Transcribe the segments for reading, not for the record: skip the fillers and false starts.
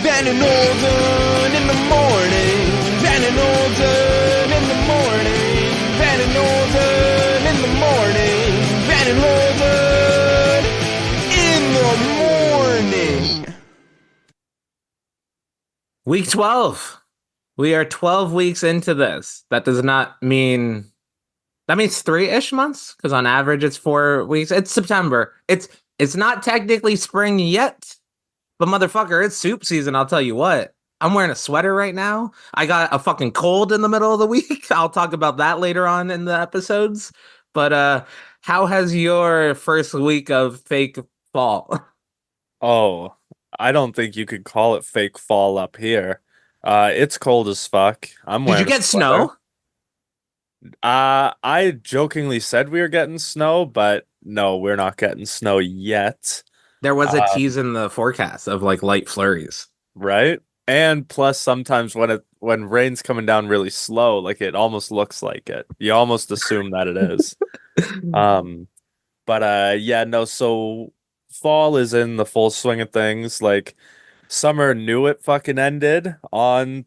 Van and Holden in the morning. Van and Holden in the morning. Van and Holden in the morning. Van and Holden in the morning. Week 12. We are 12 weeks into this. That does not mean... That means 3-ish months, because on average it's 4 weeks. It's September. It's not technically spring yet, but motherfucker, it's soup season, I'll tell you what. I'm wearing a sweater right now. I got a fucking cold in the middle of the week. I'll talk about that later on in the episodes. But how has your first week of fake fall? Oh, I don't think you could call it fake fall up here. It's cold as fuck. I'm Did wearing you get a sweater. snow? I jokingly said we were getting snow, but no, we're not getting snow yet. There was a tease in the forecast of like light flurries. Right? And plus sometimes when rain's coming down really slow, like it almost looks like it. You almost assume that it is. Yeah, no, so fall is in the full swing of things. Like summer knew it fucking ended on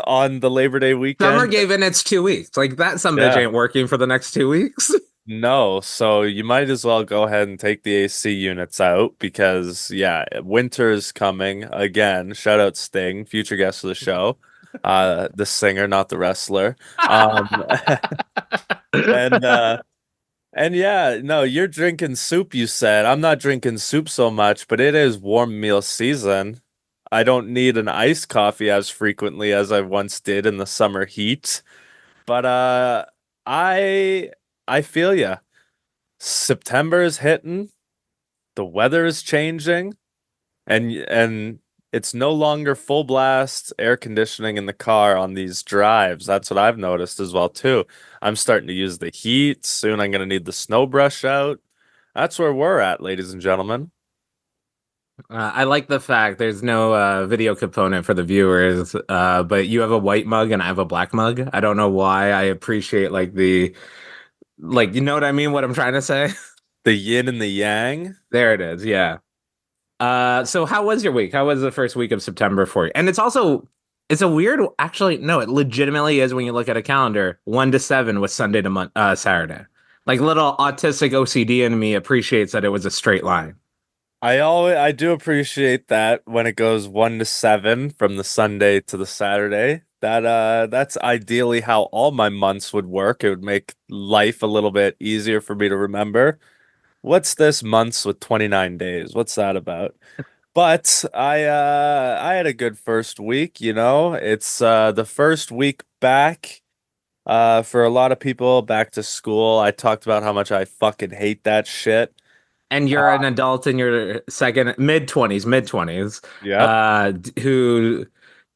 on the Labor Day weekend. Summer gave in its 2 weeks. Like that some bitch ain't working for the next 2 weeks. No, so you might as well go ahead and take the AC units out because winter is coming again. Shout out Sting, future guest of the show. The singer, not the wrestler. And yeah, no, you're drinking soup, you said. I'm not drinking soup so much, but it is warm meal season. I don't need an iced coffee as frequently as I once did in the summer heat. But I feel ya. September is hitting. The weather is changing, and it's no longer full blast air conditioning in the car on these drives. That's what I've noticed as well too. I'm starting to use the heat. Soon I'm gonna need the snow brush out. That's where we're at, ladies and gentlemen. I like the fact there's no video component for the viewers, but you have a white mug and I have a black mug. I don't know why. I appreciate you know what I mean? What I'm trying to say? The yin and the yang. There it is. Yeah. So how was your week? How was the first week of September for you? And it's a weird, actually, no, it legitimately is when you look at a calendar, 1 to 7 was Sunday to Saturday. Like little autistic OCD in me appreciates that it was a straight line. I do appreciate that when it goes 1 to 7 from the Sunday to the Saturday. That's ideally how all my months would work. It would make life a little bit easier for me to remember. What's this months with 29 days? What's that about? But I had a good first week, you know. It's the first week back for a lot of people back to school. I talked about how much I fucking hate that shit. And you're an adult in your mid-20s, Yeah. Who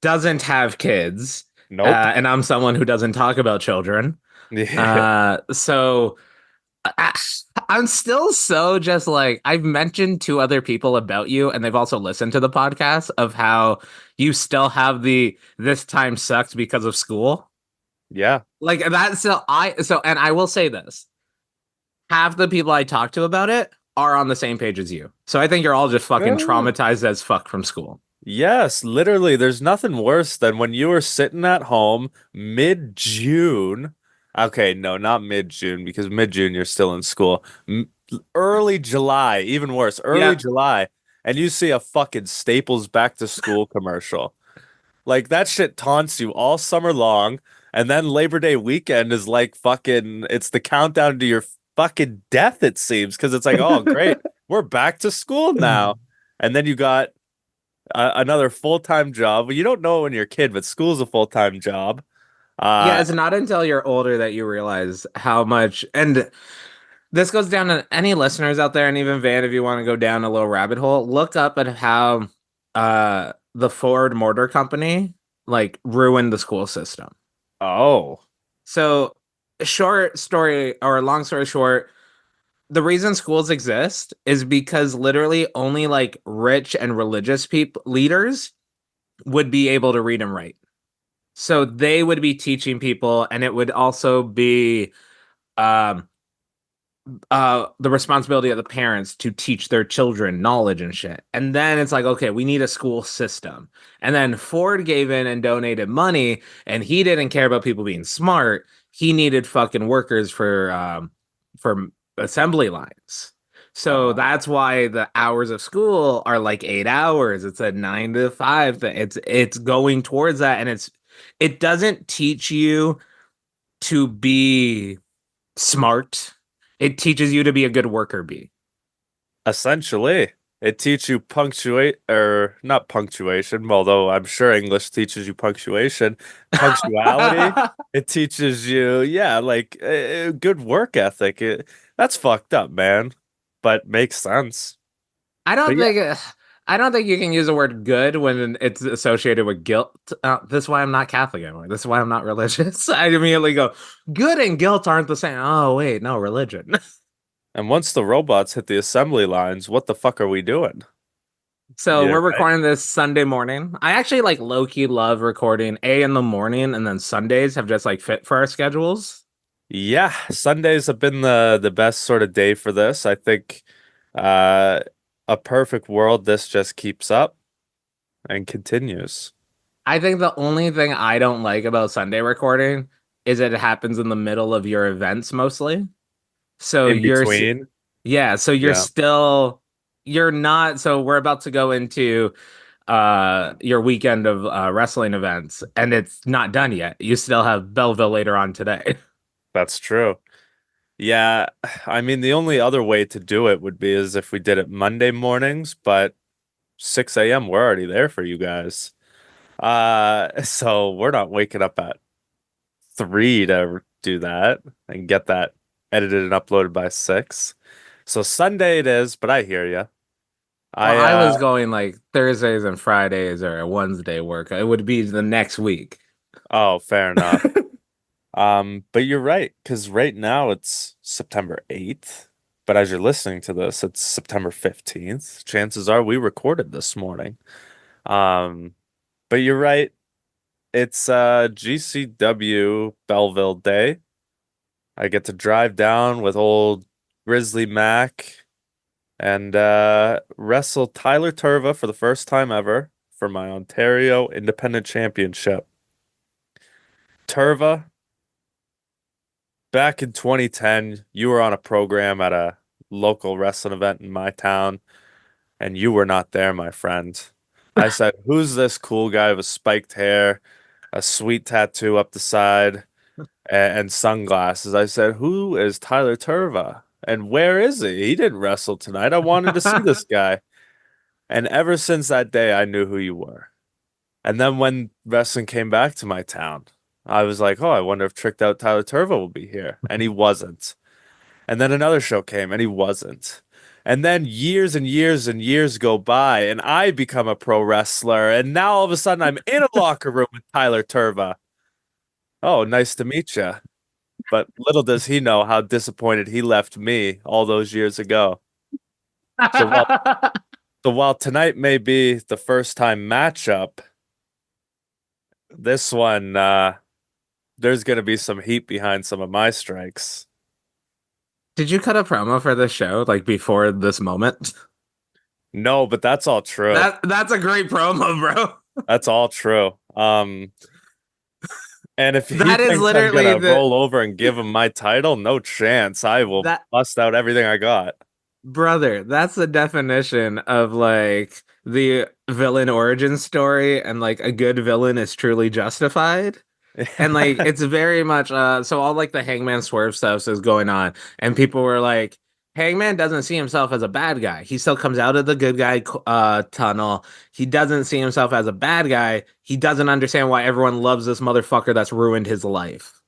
doesn't have kids. Nope. And I'm someone who doesn't talk about children. Yeah. So I'm still so just like, I've mentioned to other people about you, and they've also listened to the podcast of how you still have this time sucked because of school. Yeah. Like that's and I will say this. Half the people I talk to about it are on the same page as you. So I think you're all just fucking traumatized as fuck from school. Yes, literally, there's nothing worse than when you were sitting at home mid-June. Okay, no, not mid-June, because mid-June you're still in school. Early July, even worse, early July, and you see a fucking Staples back to school commercial. Like that shit taunts you all summer long, and then Labor Day weekend is like fucking, it's the countdown to your fucking death, it seems, because it's like, oh great, we're back to school now. And then you got another full-time job. Well, you don't know it when you're a kid, but school's a full-time job. It's not until you're older that you realize how much, and this goes down to any listeners out there, and even Van, if you want to go down a little rabbit hole, look up at how the Ford Motor Company like ruined the school system. Oh. So short story or long story short, the reason schools exist is because literally only like rich and religious leaders would be able to read and write. So they would be teaching people, and it would also be the responsibility of the parents to teach their children knowledge and shit. And then it's like, okay, we need a school system. And then Ford gave in and donated money, and he didn't care about people being smart. He needed fucking workers for assembly lines. So that's why the hours of school are like 8 hours. It's a 9 to 5 thing. It's going towards that, and it doesn't teach you to be smart. It teaches you to be a good worker bee. Essentially, it teaches you punctuate or not punctuation, although I'm sure English teaches you punctuation, punctuality. It teaches you, yeah, like good work ethic. That's fucked up, man, but makes sense. I But don't yeah, think I don't think you can use the word good when it's associated with guilt. This is why I'm not Catholic anymore. This is why I'm not religious. I immediately go, good and guilt aren't the same. Oh wait, no, religion. and once the robots hit the assembly lines, what the fuck are we doing? So Yeah, we're right. recording this Sunday morning. I actually like low key love recording in the morning, and then Sundays have just like fit for our schedules. Yeah, Sundays have been the best sort of day for this. I think uh a perfect world this just keeps up and continues. I think the only thing I don't like about Sunday recording is that it happens in the middle of your events mostly. So In between. yeah, so Yeah. you're not, so we're about to go into your weekend of wrestling events, and it's not done yet. You still have Belleville later on today. That's true. Yeah, I mean the only other way to do it would be as if we did it Monday mornings, but 6 a.m. we're already there for you guys. So we're not waking up at 3 to do that and get that edited and uploaded by 6. So Sunday it is, but I hear you. Well, I I was going like Thursdays and Fridays or a Wednesday work. It would be the next week. oh, fair enough. But you're right, because right now it's September 8th, but as you're listening to this, it's September 15th. Chances are we recorded this morning. Um, but you're right, it's GCW Belleville Day. I get to drive down with old Grizzly Mac and wrestle Tyler Turva for the first time ever for my Ontario Independent Championship. Turva, back in 2010, you were on a program at a local wrestling event in my town, and you were not there, my friend. I said, who's this cool guy with spiked hair, a sweet tattoo up the side, and sunglasses? I said, who is Tyler Turva? And where is he? He didn't wrestle tonight. I wanted to see this guy. And ever since that day, I knew who you were. And then when wrestling came back to my town, I was like, oh, I wonder if Tricked Out Tyler Turva will be here. And he wasn't. And then another show came and he wasn't. And then years and years and years go by and I become a pro wrestler. And now all of a sudden I'm in a locker room with Tyler Turva. Oh, nice to meet you. But little does he know how disappointed he left me all those years ago. So while tonight may be the first time matchup, this one, there's going to be some heat behind some of my strikes. Did you cut a promo for the show like before this moment? No, but that's all true. That's a great promo, bro. That's all true. And if he That is thinks I'm literally gonna the roll over and give him my title, no chance. I will that bust out everything I got. brother, that's the definition of like the villain origin story, and like a good villain is truly justified. And like it's very much so all like the Hangman Swerve stuff is going on, and people were like, Hangman doesn't see himself as a bad guy. He still comes out of the good guy tunnel. He doesn't see himself as a bad guy. He doesn't understand why everyone loves this motherfucker that's ruined his life.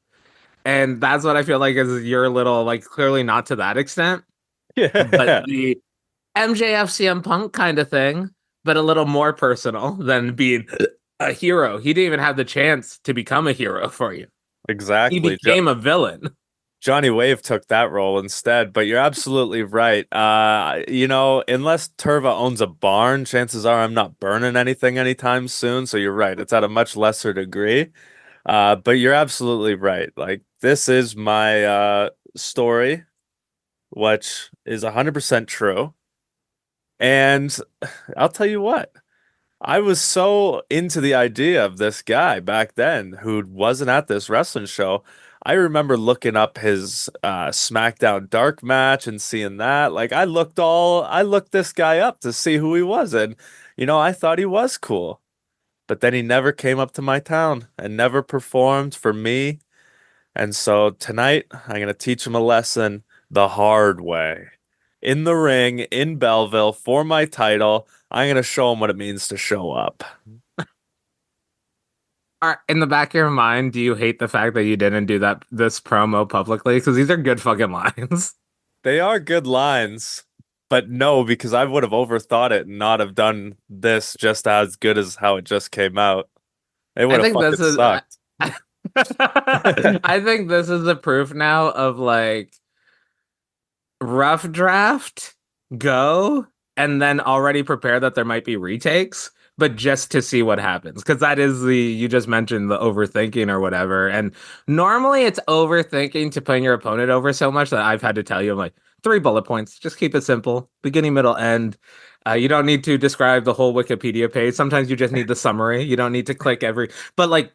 And that's what I feel like is your little, like, clearly not to that extent, but Yeah, the MJF CM Punk kind of thing, but a little more personal than being a hero. He didn't even have the chance to become a hero for you. He exactly. became a villain. Johnny Wave took that role instead, but you're absolutely right. Unless Turva owns a barn, chances are I'm not burning anything anytime soon. So you're right. It's at a much lesser degree. But you're absolutely right. Like this is my story. which is 100% true. And I'll tell you what, I was so into the idea of this guy back then who wasn't at this wrestling show. I remember looking up his SmackDown Dark match and seeing that. Like I looked this guy up to see who he was, and I thought he was cool. But then he never came up to my town and never performed for me. And so tonight I'm gonna teach him a lesson the hard way. In the ring in Belleville for my title, I'm gonna show him what it means to show up. In the back of your mind, do you hate the fact that you didn't do this promo publicly? Because these are good fucking lines. They are good lines, but no, because I would have overthought it and not have done this just as good as how it just came out. It I would have think fucking this is. sucked. I think this is the proof now of like rough draft, go, and then already prepare that there might be retakes, but just to see what happens. Because that is you just mentioned the overthinking or whatever. And normally it's overthinking to putting your opponent over so much that I've had to tell you, I'm like, 3 bullet points, just keep it simple, beginning, middle, end. You don't need to describe the whole Wikipedia page. Sometimes you just need the summary. You don't need to click but like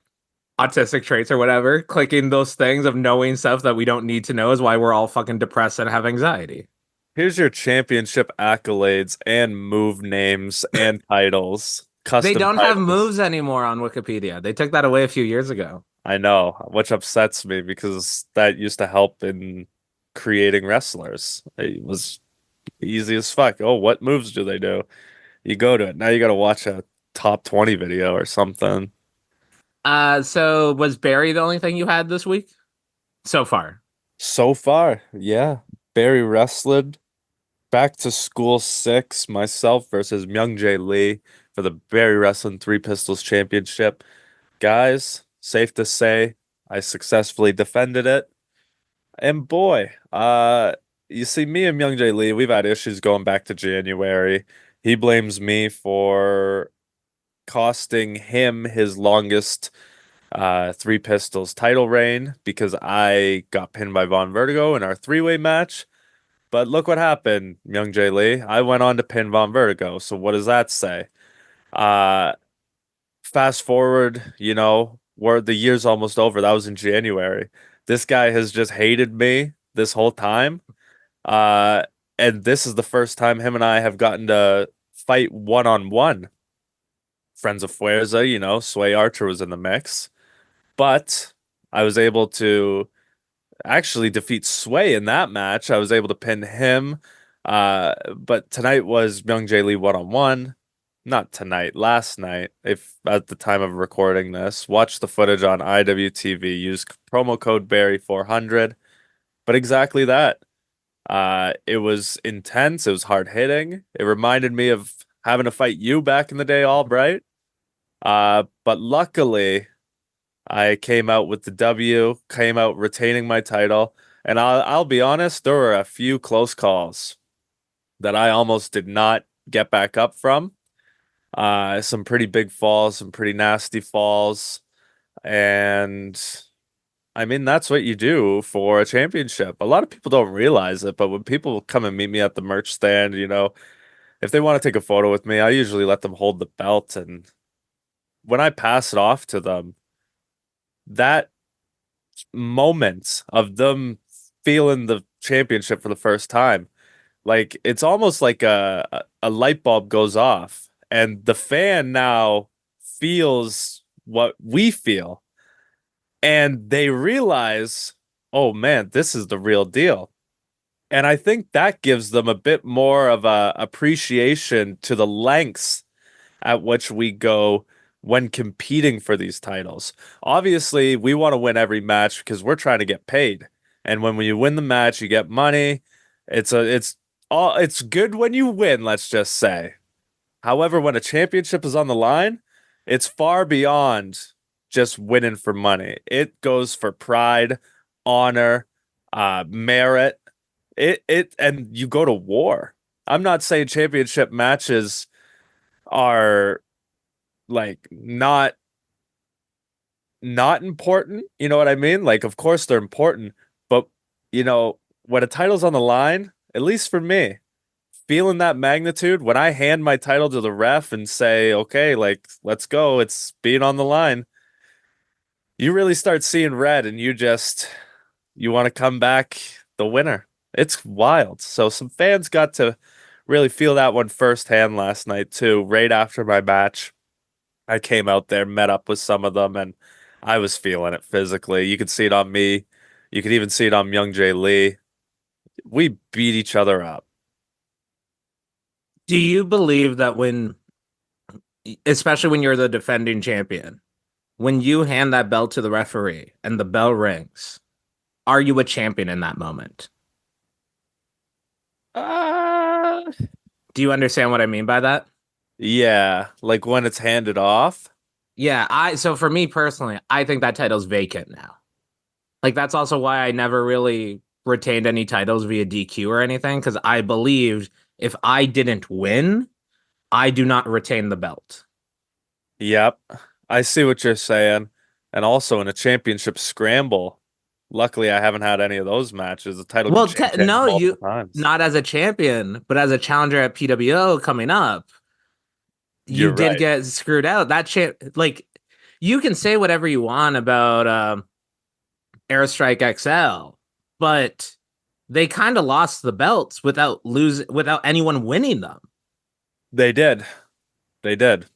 autistic traits or whatever, clicking those things of knowing stuff that we don't need to know is why we're all fucking depressed and have anxiety. Here's your championship accolades and move names and titles. They Custom don't have titles. moves anymore on Wikipedia. They took that away a few years ago. I know, which upsets me because that used to help in creating wrestlers. It was easy as fuck. Oh, what moves do they do? You go to it. Now you got to watch a top 20 video or something. So was Barry the only thing you had this week? So far. So far, yeah. Barry wrestled. Back to School 6, myself versus Myung Jae Lee for the Barry Wrestling Three Pistols Championship. Guys, safe to say, I successfully defended it. And boy, you see, me and Myung Jae Lee, we've had issues going back to January. He blames me for costing him his longest Three Pistols title reign because I got pinned by Von Vertigo in our three-way match. But look what happened, Myung Jae Lee. I went on to pin Von Vertigo. So what does that say? Uh, Fast forward, where the year's almost over. That was in January. This guy has just hated me this whole time. Uh, and this is the first time him and I have gotten to fight one-on-one. Friends of Fuerza, Sway Archer was in the mix. But I was able to actually defeat Sway in that match. I was able to pin him. But tonight was Myung Jae Lee one-on-one. Not tonight, last night, if at the time of recording this. Watch the footage on IWTV. Use promo code Barry400. But exactly that. It was intense. It was hard hitting. It reminded me of having to fight you back in the day, Albright. But luckily, I came out with the W, came out retaining my title, and I'll be honest, there were a few close calls that I almost did not get back up from. Some pretty big falls, some pretty nasty falls, and I mean that's what you do for a championship. A lot of people don't realize it, but when people come and meet me at the merch stand, if they want to take a photo with me, I usually let them hold the belt, and when I pass it off to them, that moment of them feeling the championship for the first time, like it's almost like a light bulb goes off and the fan now feels what we feel and they realize, oh man, this is the real deal. And I think that gives them a bit more of a appreciation to the lengths at which we go when competing for these titles. Obviously, we want to win every match because we're trying to get paid. And when you win the match, you get money. It's good when you win, let's just say. However, when a championship is on the line, it's far beyond just winning for money. It goes for pride, honor, merit. And you go to war. I'm not saying championship matches are like not important, you know what I mean? Like of course they're important, but when a title's on the line, at least for me, feeling that magnitude, when I hand my title to the ref and say, okay, like, let's go, it's being on the line, you really start seeing red and you want to come back the winner. It's wild. So some fans got to really feel that one firsthand last night too. Right after my match, I came out there, met up with some of them, and I was feeling it physically. You could see it on me. You could even see it on Young Jay Lee. We beat each other up. Do you believe that especially when you're the defending champion, when you hand that belt to the referee and the bell rings, are you a champion in that moment? Do you understand what I mean by that? Yeah, like when it's handed off. Yeah, so for me personally, I think that title's vacant now. Like that's also why I never really retained any titles via DQ or anything, because I believed if I didn't win, I do not retain the belt. Yep, I see what you're saying. And also in a championship scramble, luckily I haven't had any of those matches. The title Well, can change no, multiple times. not as a champion, but as a challenger at PWO coming up, you You're did right. get screwed out. Like you can say whatever you want about Airstrike XL, but they kind of lost the belts without anyone winning them. They did. They did.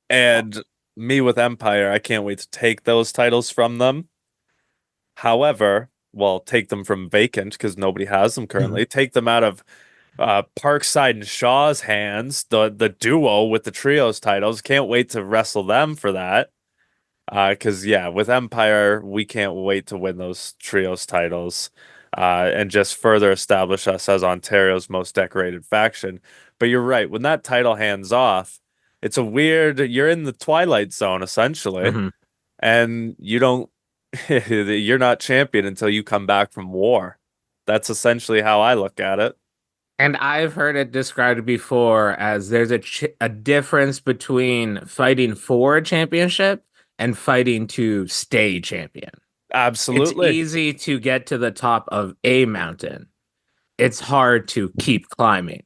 And me with Empire, I can't wait to take those titles from them. However, well, take them from vacant because nobody has them currently. Take them out of Parkside and Shaw's hands, the duo with the trios titles. Can't wait to wrestle them for that. Because yeah, with Empire, we can't wait to win those trios titles, and just further establish us as Ontario's most decorated faction. But you're right, when that title hands off, it's you're in the twilight zone essentially, Mhm. and you're not champion until you come back from war. That's essentially how I look at it. And I've heard it described before as there's a difference between fighting for a championship and fighting to stay champion. Absolutely. It's easy to get to the top of a mountain. It's hard to keep climbing.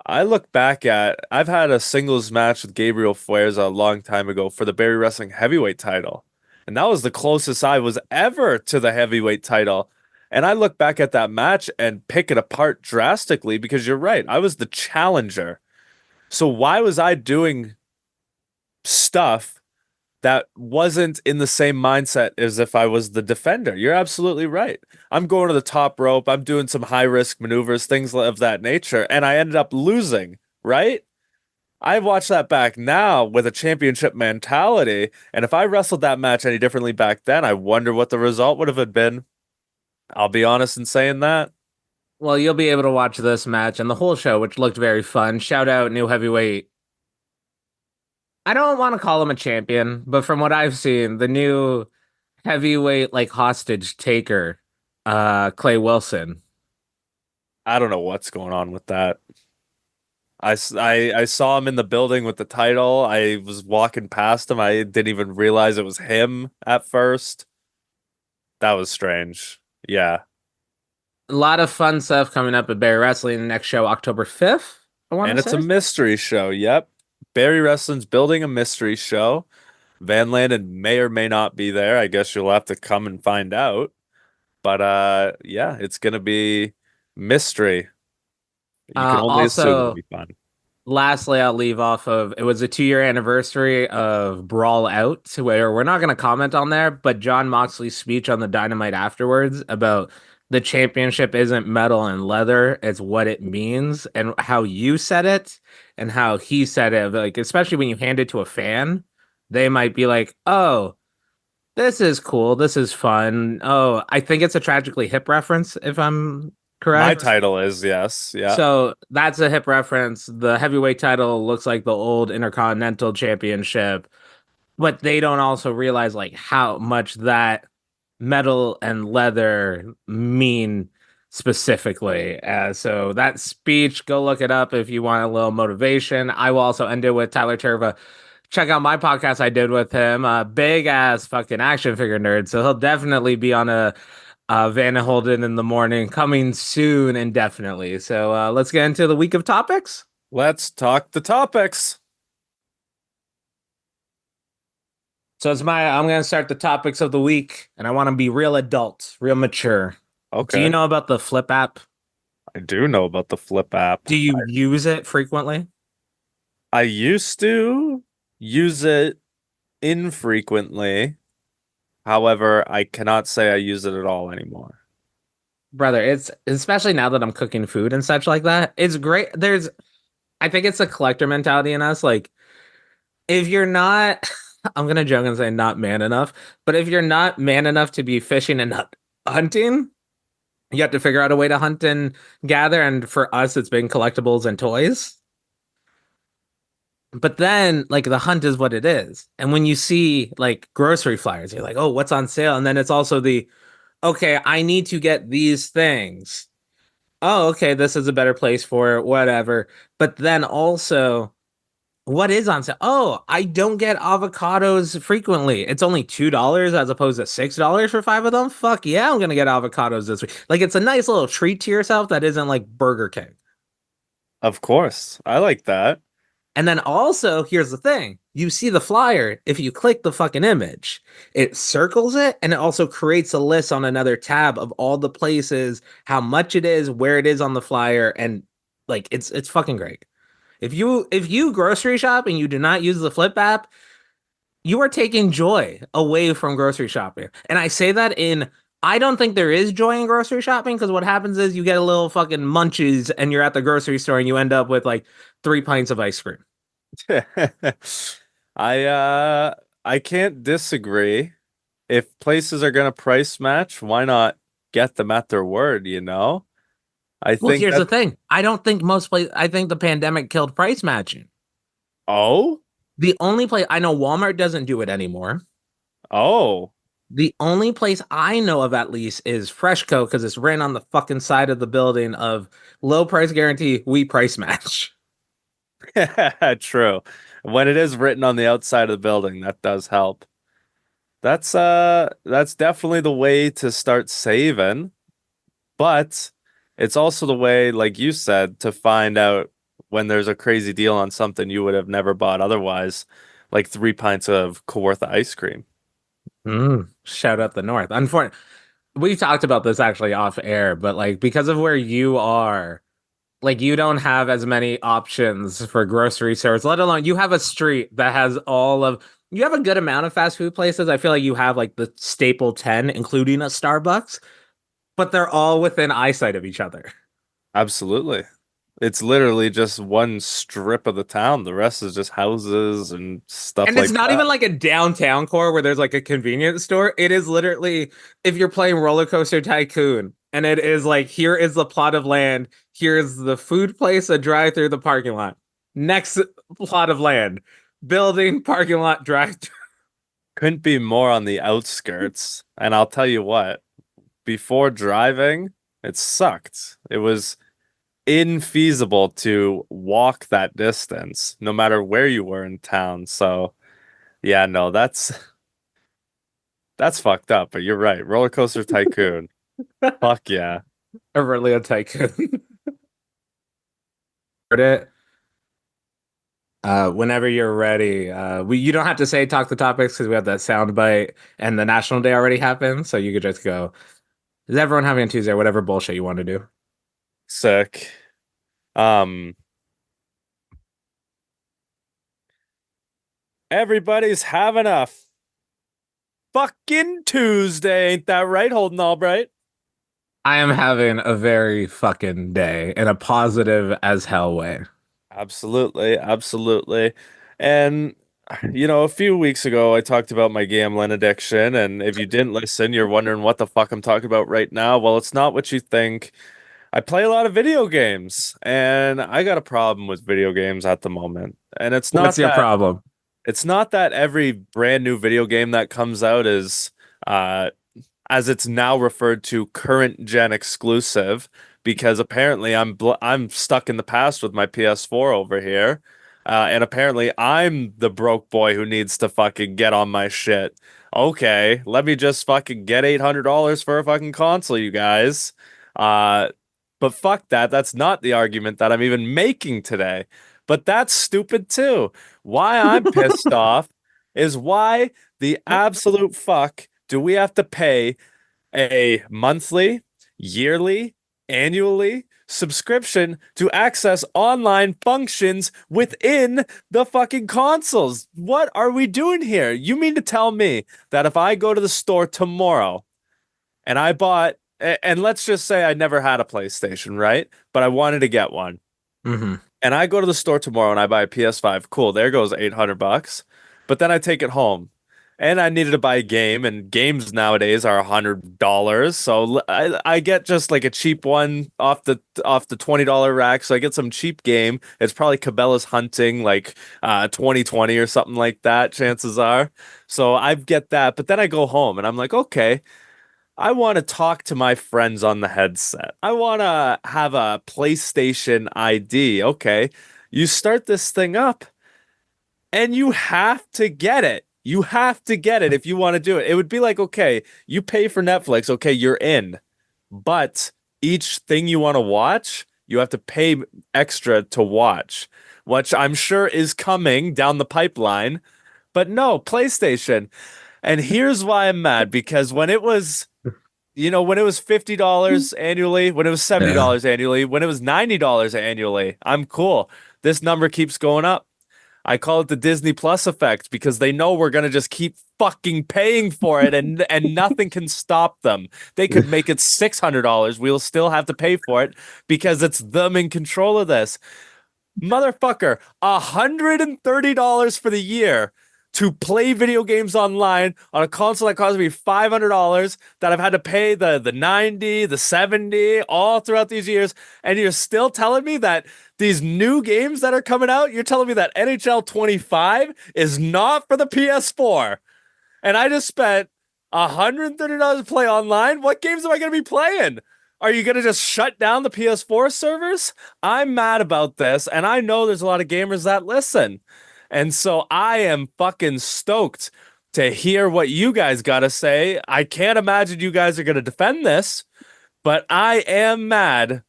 I look back I've had a singles match with Gabriel Fuerza a long time ago for the Barry Wrestling heavyweight title. And that was the closest I was ever to the heavyweight title. And I look back at that match and pick it apart drastically because you're right. I was the challenger. So why was I doing stuff that wasn't in the same mindset as if I was the defender? You're absolutely right. I'm going to the top rope. I'm doing some high risk maneuvers, things of that nature. And I ended up losing, right? I watch that back now with a championship mentality. And if I wrestled that match any differently back then, I wonder what the result would have been. I'll be honest in saying that. Well, you'll be able to watch this match and the whole show, which looked very fun. Shout out new heavyweight. I don't want to call him a champion, but from what I've seen, the new heavyweight like hostage taker, Clay Wilson. I don't know what's going on with that. I saw him in the building with the title. I was walking past him. I didn't even realize it was him at first. That was strange. Yeah. A lot of fun stuff coming up at Barry Wrestling. The next show, October 5th. And it's a mystery show. Yep. Barry Wrestling's building a mystery show. Van Landen may or may not be there. I guess you'll have to come and find out. But yeah, it's gonna be mystery. You can only assume it'll be fun. Lastly, I'll leave off of it was a 2-year anniversary of Brawl Out, where we're not going to comment on there, but John Moxley's speech on the Dynamite afterwards about the championship isn't metal and leather, it's what it means, and how you said it and how he said it. Like, especially when you hand it to a fan, they might be like, oh, this is cool, this is fun. Oh, I think it's a Tragically Hip reference, if I'm correct. My title is, yes. Yeah. So that's a hip reference. The heavyweight title looks like the old Intercontinental Championship, but they don't also realize like how much that metal and leather mean specifically. So that speech, go look it up if you want a little motivation. I will also end it with Tyler Turva. Check out my podcast I did with him. Big ass fucking action figure nerd. So he'll definitely be on a Van Holden in the morning, coming soon indefinitely. So let's get into the week of topics. Let's talk the topics. So I'm gonna start the topics of the week, and I want to be real adult, real mature. Do you Okay. know about the Flipp app? I do know about the Flipp app. Do you use it frequently? I used to use it infrequently. However, I cannot say I use it at all anymore. Brother, it's especially now that I'm cooking food and such like that. It's great. I think it's a collector mentality in us. Like, if you're not, I'm gonna joke and say not man enough, but if you're not man enough to be fishing and hunting, you have to figure out a way to hunt and gather. And for us, it's been collectibles and toys. But then, like, the hunt is what it is. And when you see like grocery flyers, you're like, oh, what's on sale? And then it's also okay, I need to get these things. Oh, okay, this is a better place for it, whatever. But then also, what is on sale? Oh, I don't get avocados frequently. It's only $2 as opposed to $6 for 5 of them. Fuck yeah, I'm gonna get avocados this week. Like, it's a nice little treat to yourself that isn't like Burger King. Of course. I like that. And then also, here's the thing. You see the flyer, if you click the fucking image, it circles it and it also creates a list on another tab of all the places, how much it is, where it is on the flyer, and like it's fucking great. If you grocery shop and you do not use the Flipp app, you are taking joy away from grocery shopping. And I say that I don't think there is joy in grocery shopping because what happens is you get a little fucking munchies and you're at the grocery store and you end up with like 3 pints of ice cream. I can't disagree. If places are gonna price match, why not get them at their word, you know? I Well, think here's the that thing. I don't think most places, I think the pandemic killed price matching. oh, The only place I know Walmart doesn't do it anymore. oh. The only place I know of at least is Freshco because it's written on the fucking side of the building of low price guarantee, we price match. True. When it is written on the outside of the building, that does help. That's definitely the way to start saving, but it's also the way, like you said, to find out when there's a crazy deal on something you would have never bought otherwise, like 3 pints of Kawartha ice cream. Shout out the North. Unfortunately, we've talked about this actually off air, but like because of where you are, like you don't have as many options for grocery stores, let alone you have a street that has you have a good amount of fast food places. I feel like you have like the staple 10, including a Starbucks, but they're all within eyesight of each other. Absolutely. It's literally just one strip of the town. The rest is just houses and stuff And it's like not that. even like a downtown core where there's like a convenience store. It is literally if you're playing Rollercoaster Tycoon and it is like, here is the plot of land. Here's the food place, a drive through the parking lot. Next plot of land, building, parking lot, drive through. Couldn't be more on the outskirts. And I'll tell you what, before driving, it sucked. It was infeasible to walk that distance, no matter where you were in town. So yeah, no, that's fucked up, but you're right. Roller Coaster Tycoon. Fuck yeah. Aurelio Tycoon. Heard it. Whenever you're ready, you don't have to say talk the topics because we have that sound bite and the National Day already happened, so you could just go. Is everyone having a Tuesday? Whatever bullshit you want to do. Sick. Um Everybody's having a fucking Tuesday, ain't that right, Holden Albright? I am having a very fucking day in a positive as hell way. Absolutely, absolutely. And a few weeks ago I talked about my gambling addiction, and if you didn't listen, you're wondering what the fuck I'm talking about right now. Well, it's not what you think. I play a lot of video games, and I got a problem with video games at the moment. And What's your problem? it's not that every brand new video game that comes out is uh as it's now referred to current gen exclusive, because apparently I'm stuck in the past with my PS4 over here. And apparently I'm the broke boy who needs to fucking get on my shit. Okay, let me just fucking get $800 for a fucking console, you guys. Uh, but fuck that. That's not the argument that I'm even making today. But that's stupid too. Why I'm pissed off is why the absolute fuck do we have to pay a monthly, yearly, annually subscription to access online functions within the fucking consoles? What are we doing here? You mean to tell me that if I go to the store tomorrow and I bought, and let's just say I never had a PlayStation, right? But I wanted to get one. Mm-hmm. And I go to the store tomorrow and I buy a PS5. Cool, there goes $800. But then I take it home and I needed to buy a game, and games nowadays are $100. So I get just like a cheap one off the $20 rack. So I get some cheap game. It's probably Cabela's Hunting, like 2020 or something like that, chances are. So I get that, but then I go home and I'm like, okay, I want to talk to my friends on the headset. I want to have a PlayStation ID. Okay. You start this thing up and you have to get it. You have to get it if you want to do it. It would be like, okay, you pay for Netflix. Okay, you're in. But each thing you want to watch, you have to pay extra to watch, which I'm sure is coming down the pipeline. But no, PlayStation. And here's why I'm mad, because when it was when it was $50 annually, when it was $70 annually, when it was $90 annually, I'm cool. This number keeps going up. I call it the Disney Plus effect, because they know we're gonna just keep fucking paying for it, and nothing can stop them. They could make it $600. We'll still have to pay for it because it's them in control of this. Motherfucker, $130 for the year to play video games online on a console that cost me $500, that I've had to pay the 90, the 70 all throughout these years, and you're still telling me that these new games that are coming out, you're telling me that NHL 25 is not for the PS4. And I just spent $130 to play online. What games am I going to be playing? Are you going to just shut down the PS4 servers? I'm mad about this, and I know there's a lot of gamers that listen. And so I am fucking stoked to hear what you guys got to say. I can't imagine you guys are going to defend this, but I am mad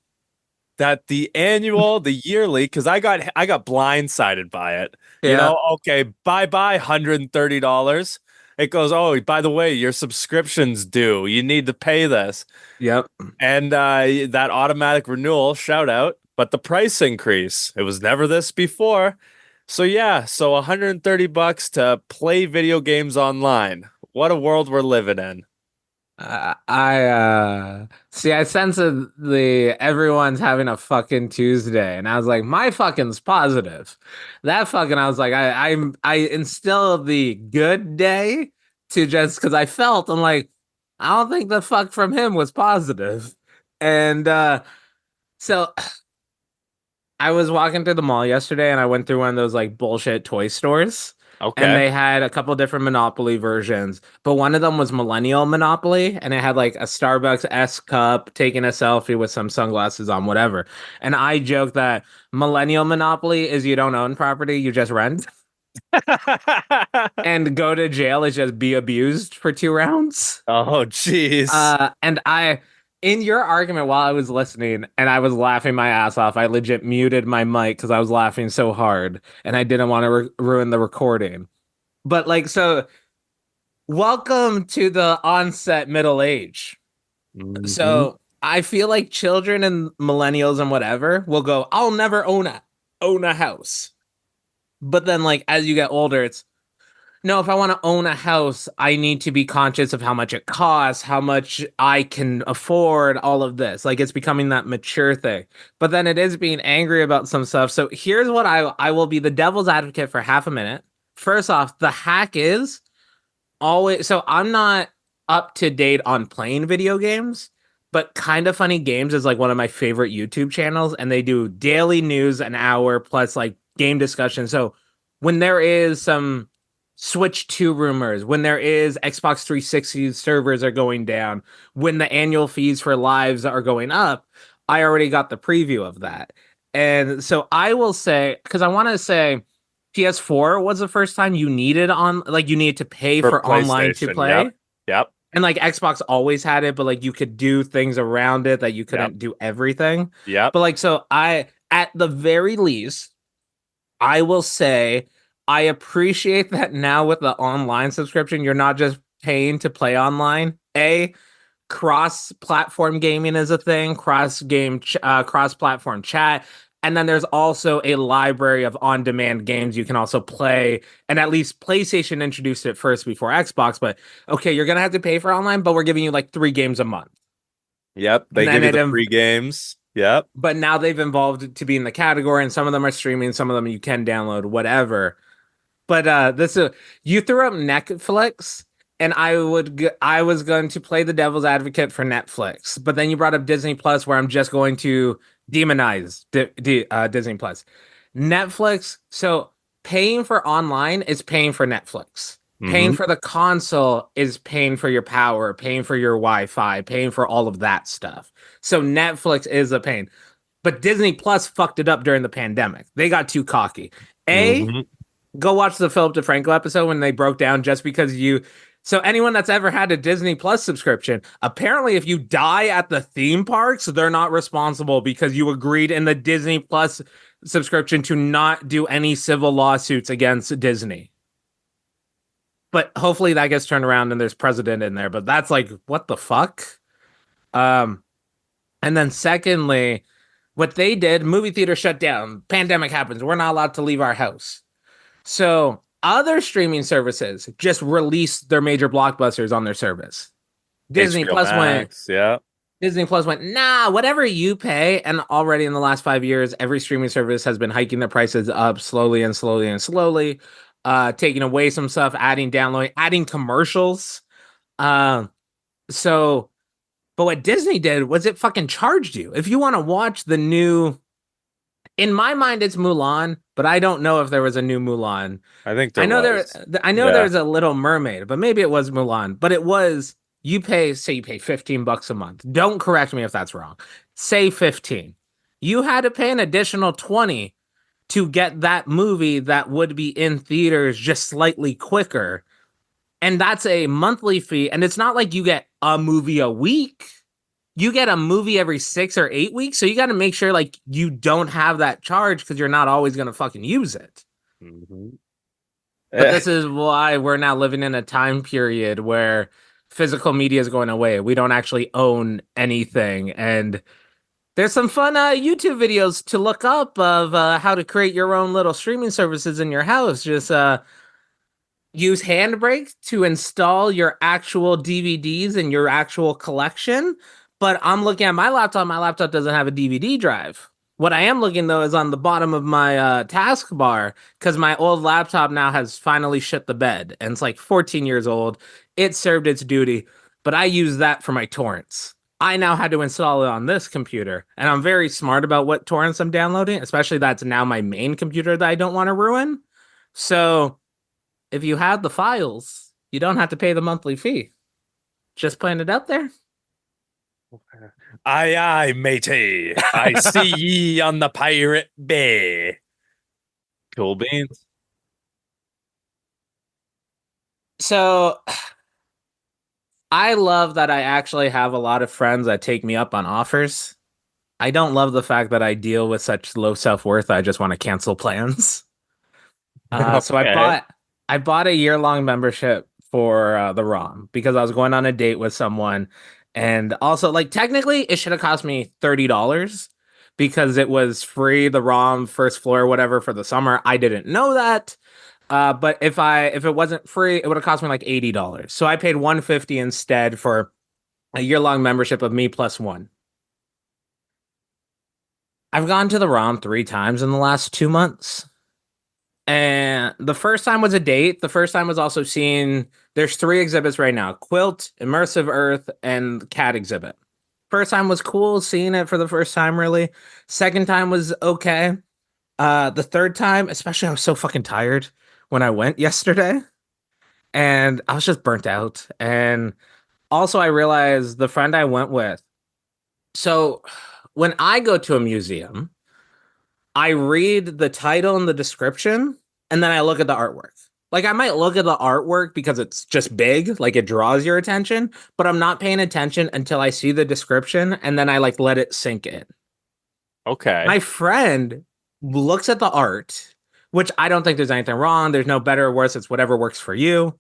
that the yearly, because I got blindsided by it. Yeah. Okay, bye-bye $130. It goes, oh, by the way, your subscription's due. You need to pay this. Yep. And that automatic renewal, shout out, but the price increase, it was never this before. So yeah, so $130 to play video games online. What a world we're living in. I see. I sense that everyone's having a fucking Tuesday, and I was like, my fucking's positive. That fucking, I was like, I instilled the good day to just because I felt I'm like, I don't think the fuck from him was positive, and so. I was walking through the mall yesterday and I went through one of those like bullshit toy stores. Okay. And they had a couple different Monopoly versions, but one of them was Millennial Monopoly, and it had like a Starbucks S cup, taking a selfie with some sunglasses on, whatever. And I joked that Millennial Monopoly is you don't own property, you just rent. And go to jail is just be abused for 2 rounds. Oh, jeez. And in your argument while I was listening and I was laughing my ass off, I legit muted my mic because I was laughing so hard and I didn't want to ruin the recording. But like, so welcome to the onset middle age. Mm-hmm. So I feel like children and millennials and whatever will go, I'll never own a house. But then like, as you get older, it's, no, if I want to own a house, I need to be conscious of how much it costs, how much I can afford, all of this. Like, it's becoming that mature thing. But then it is being angry about some stuff. So here's what I will be the devil's advocate for half a minute. First off, the hack is always, so I'm not up to date on playing video games, but Kind of Funny Games is like one of my favorite YouTube channels, and they do daily news, an hour plus like game discussion. So when there is some Switch 2 rumors, when there is Xbox 360 servers are going down, when the annual fees for lives are going up, I already got the preview of that. And so I will say, because I want to say PS4 was the first time you needed you needed to pay for online to PlayStation. play. Yep. And like Xbox always had it, but like you could do things around it that you couldn't Yep. do everything. Yep. But like, so at the very least, I will say I appreciate that now with the online subscription, you're not just paying to play online. Cross-platform gaming is a thing, cross-platform chat, and then there's also a library of on-demand games you can also play. And at least PlayStation introduced it first before Xbox. But okay, you're gonna have to pay for online, but we're giving you like 3 games a month. Yep. They And give you then the free games. Yep. but now they've evolved to be in the category, and some of them are streaming, some of them you can download, whatever. But this you threw up Netflix, and I was going to play the devil's advocate for Netflix, but then you brought up Disney Plus, where I'm just going to demonize Disney Plus. Netflix. So paying for online is paying for Netflix. Paying Mhm. for the console is paying for your power, paying for your Wi-Fi, paying for all of that stuff. So Netflix is a pain. But Disney Plus fucked it up during the pandemic. They got too cocky. Mhm. Go watch the Philip DeFranco episode when they broke down just because you. So anyone that's ever had a Disney Plus subscription, apparently if you die at the theme parks, they're not responsible because you agreed in the Disney Plus subscription to not do any civil lawsuits against Disney. But hopefully that gets turned around and there's precedent in there. But that's like, what the fuck? And then secondly, what they did, movie theater shut down, pandemic happens, we're not allowed to leave our house. So other streaming services just released their major blockbusters on their service. Disney HBO Plus went, Max. Yeah. Disney Plus went, nah, whatever you pay. And already in the last 5 years, every streaming service has been hiking their prices up slowly and slowly and slowly, taking away some stuff, adding downloading, adding commercials. Uh, so, but what Disney did was it fucking charged you. If you want to watch the new, in my mind, it's Mulan, but I don't know if there was a new Mulan. I think I know was. I know Yeah. there's a Little Mermaid, but maybe it was Mulan. But it was you pay $15 a month. Don't correct me if that's wrong. Say 15. You had to pay an additional 20 to get that movie that would be in theaters just slightly quicker. And that's a monthly fee. And it's not like you get a movie a week. You get a movie every 6 or 8 weeks. So you got to make sure like you don't have that charge because you're not always going to fucking use it. Mhm. But this is why we're now living in a time period where physical media is going away. We don't actually own anything. And there's some fun YouTube videos to look up of how to create your own little streaming services in your house. Just use Handbrake to install your actual DVDs in your actual collection. But I'm looking at my laptop. My laptop doesn't have a DVD drive. What I am looking though is on the bottom of my taskbar because my old laptop now has finally shit the bed and it's like 14 years old. It served its duty, but I use that for my torrents. I now had to install it on this computer, and I'm very smart about what torrents I'm downloading, especially that's now my main computer that I don't want to ruin. So if you have the files, you don't have to pay the monthly fee. Just putting it out there. Aye, aye, matey. I see ye on the Pirate Bay. Cool beans. So I love that I actually have a lot of friends that take me up on offers. I don't love the fact that I deal with such low self-worth. I just want to cancel plans. So Okay. I bought a year-long membership for the ROM because I was going on a date with someone, and also like technically it should have cost me $30 because it was free, the ROM first floor whatever for the summer. I didn't know that. But if it wasn't free, it would have cost me like $80. So I paid $150 instead for a year-long membership of me plus one. I've gone to the ROM 3 times in the last 2 months. And the first time was a date. The first time was also seeing there's 3 exhibits right now: Quilt, Immersive Earth, and Cat exhibit. First time was cool, seeing it for the first time, really. Second time was okay. The third time, especially, I was so fucking tired when I went yesterday. And I was just burnt out. And also I realized the friend I went with. So when I go to a museum, I read the title and the description, and then I look at the artwork. Like I might look at the artwork because it's just big, like it draws your attention, but I'm not paying attention until I see the description and then I like let it sink in. Okay. My friend looks at the art, which I don't think there's anything wrong. There's no better or worse. It's whatever works for you.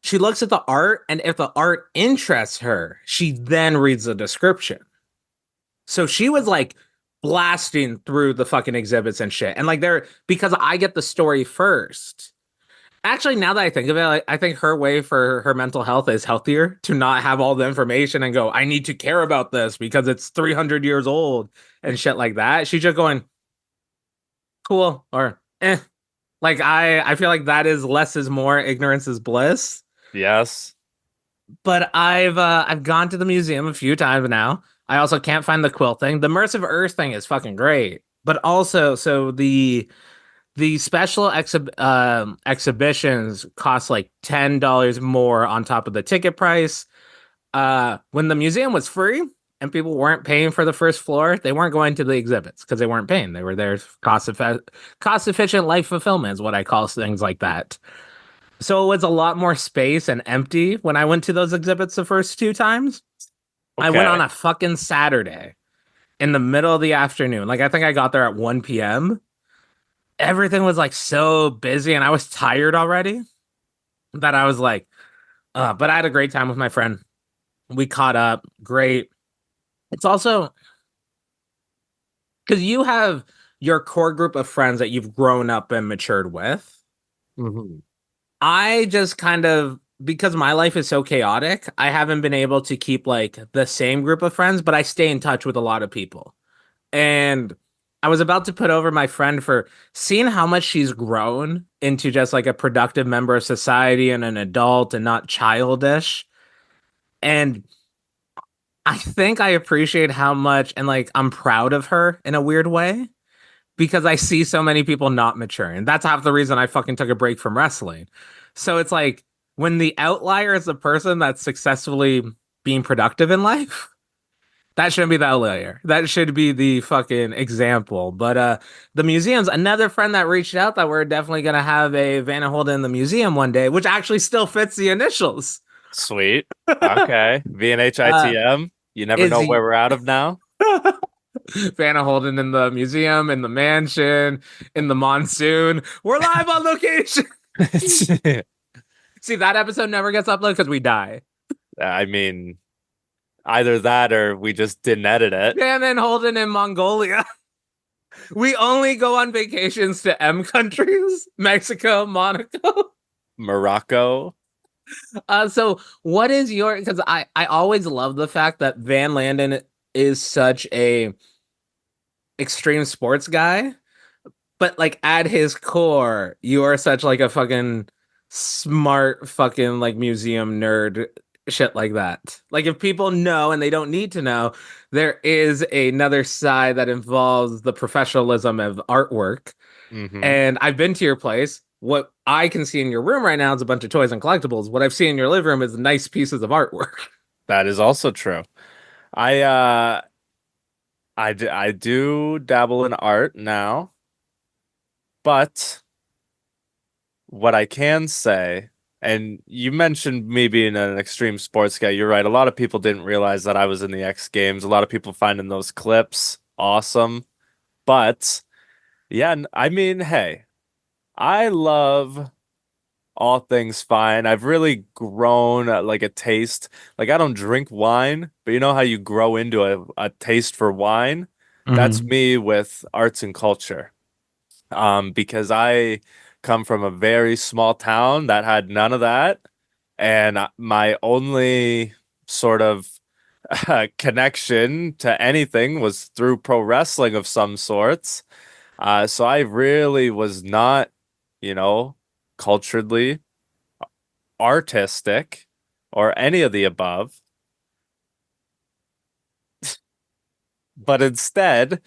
She looks at the art, and if the art interests her, she then reads the description. So she was like blasting through the fucking exhibits and shit. And like because I get the story first. Actually, now that I think of it, like, I think her way for her mental health is healthier to not have all the information and go, I need to care about this because it's 300 years old and shit like that. She's just going, cool, or eh. Like I feel like that is less is more, ignorance is bliss. Yes. But I've gone to the museum a few times now. I also can't find the quilt thing. The immersive Earth thing is fucking great. But also, so the special exhibitions cost like $10 more on top of the ticket price. When the museum was free and people weren't paying for the first floor, they weren't going to the exhibits because they weren't paying. They were there cost efficient life fulfillment is what I call things like that. So it was a lot more space and empty when I went to those exhibits the first two times. I went on a fucking Saturday in the middle of the afternoon. Like I think I got there at 1 p.m. Everything was like so busy and I was tired already that I was like, but I had a great time with my friend. We caught up. Great. It's also because you have your core group of friends that you've grown up and matured with. Mm-hmm. I just kind of, because my life is so chaotic, I haven't been able to keep like the same group of friends, but I stay in touch with a lot of people. And I was about to put over my friend for seeing how much she's grown into just like a productive member of society and an adult and not childish. And I think I appreciate how much, and like I'm proud of her in a weird way because I see so many people not maturing. That's half the reason I fucking took a break from wrestling. So it's like when the outlier is the person that's successfully being productive in life, that shouldn't be the outlier. That should be the fucking example. But the museums, another friend that reached out that we're definitely gonna have a Van and Holden in the museum one day, which actually still fits the initials. Sweet. Okay. VHITM. You never know where we're out of now. Van and Holden in the museum, in the mansion, in the monsoon. We're live on location. See, that episode never gets uploaded because we die. I mean, either that or we just didn't edit it. Van and Holden in Mongolia. We only go on vacations to M countries, Mexico, Monaco, Morocco. So what is your, because I always love the fact that Van Landen is such a extreme sports guy, but like at his core, you are such like a fucking smart fucking like museum nerd shit like that. Like if people know and they don't need to know, there is another side that involves the professionalism of artwork. Mm-hmm. And I've been to your place. What I can see in your room right now is a bunch of toys and collectibles. What I've seen in your living room is nice pieces of artwork. That is also true. I do dabble in art now, but what I can say, and you mentioned me being an extreme sports guy. You're right. A lot of people didn't realize that I was in the X Games. A lot of people finding those clips awesome. But yeah, I mean, hey, I love all things fine. I've really grown like a taste. Like I don't drink wine, but you know how you grow into a taste for wine? That's me with arts and culture. Because I come from a very small town that had none of that. And my only sort of connection to anything was through pro wrestling of some sorts. So I really was not, culturally artistic or any of the above. But instead,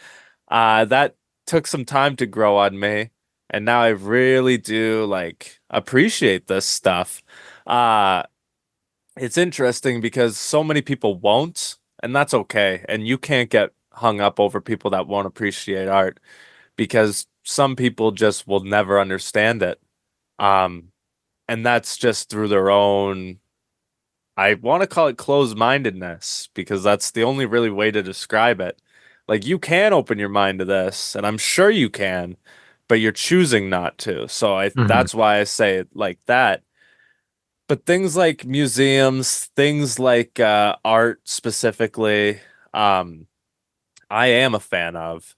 that took some time to grow on me. And now I really do like appreciate this stuff. It's interesting because so many people won't, and that's okay. And you can't get hung up over people that won't appreciate art because some people just will never understand it. And that's just through their own, I want to call it closed-mindedness, because that's the only really way to describe it. Like, you can open your mind to this, and I'm sure you can, but you're choosing not to. So that's why I say it like that. But things like museums, things like art specifically, I am a fan of.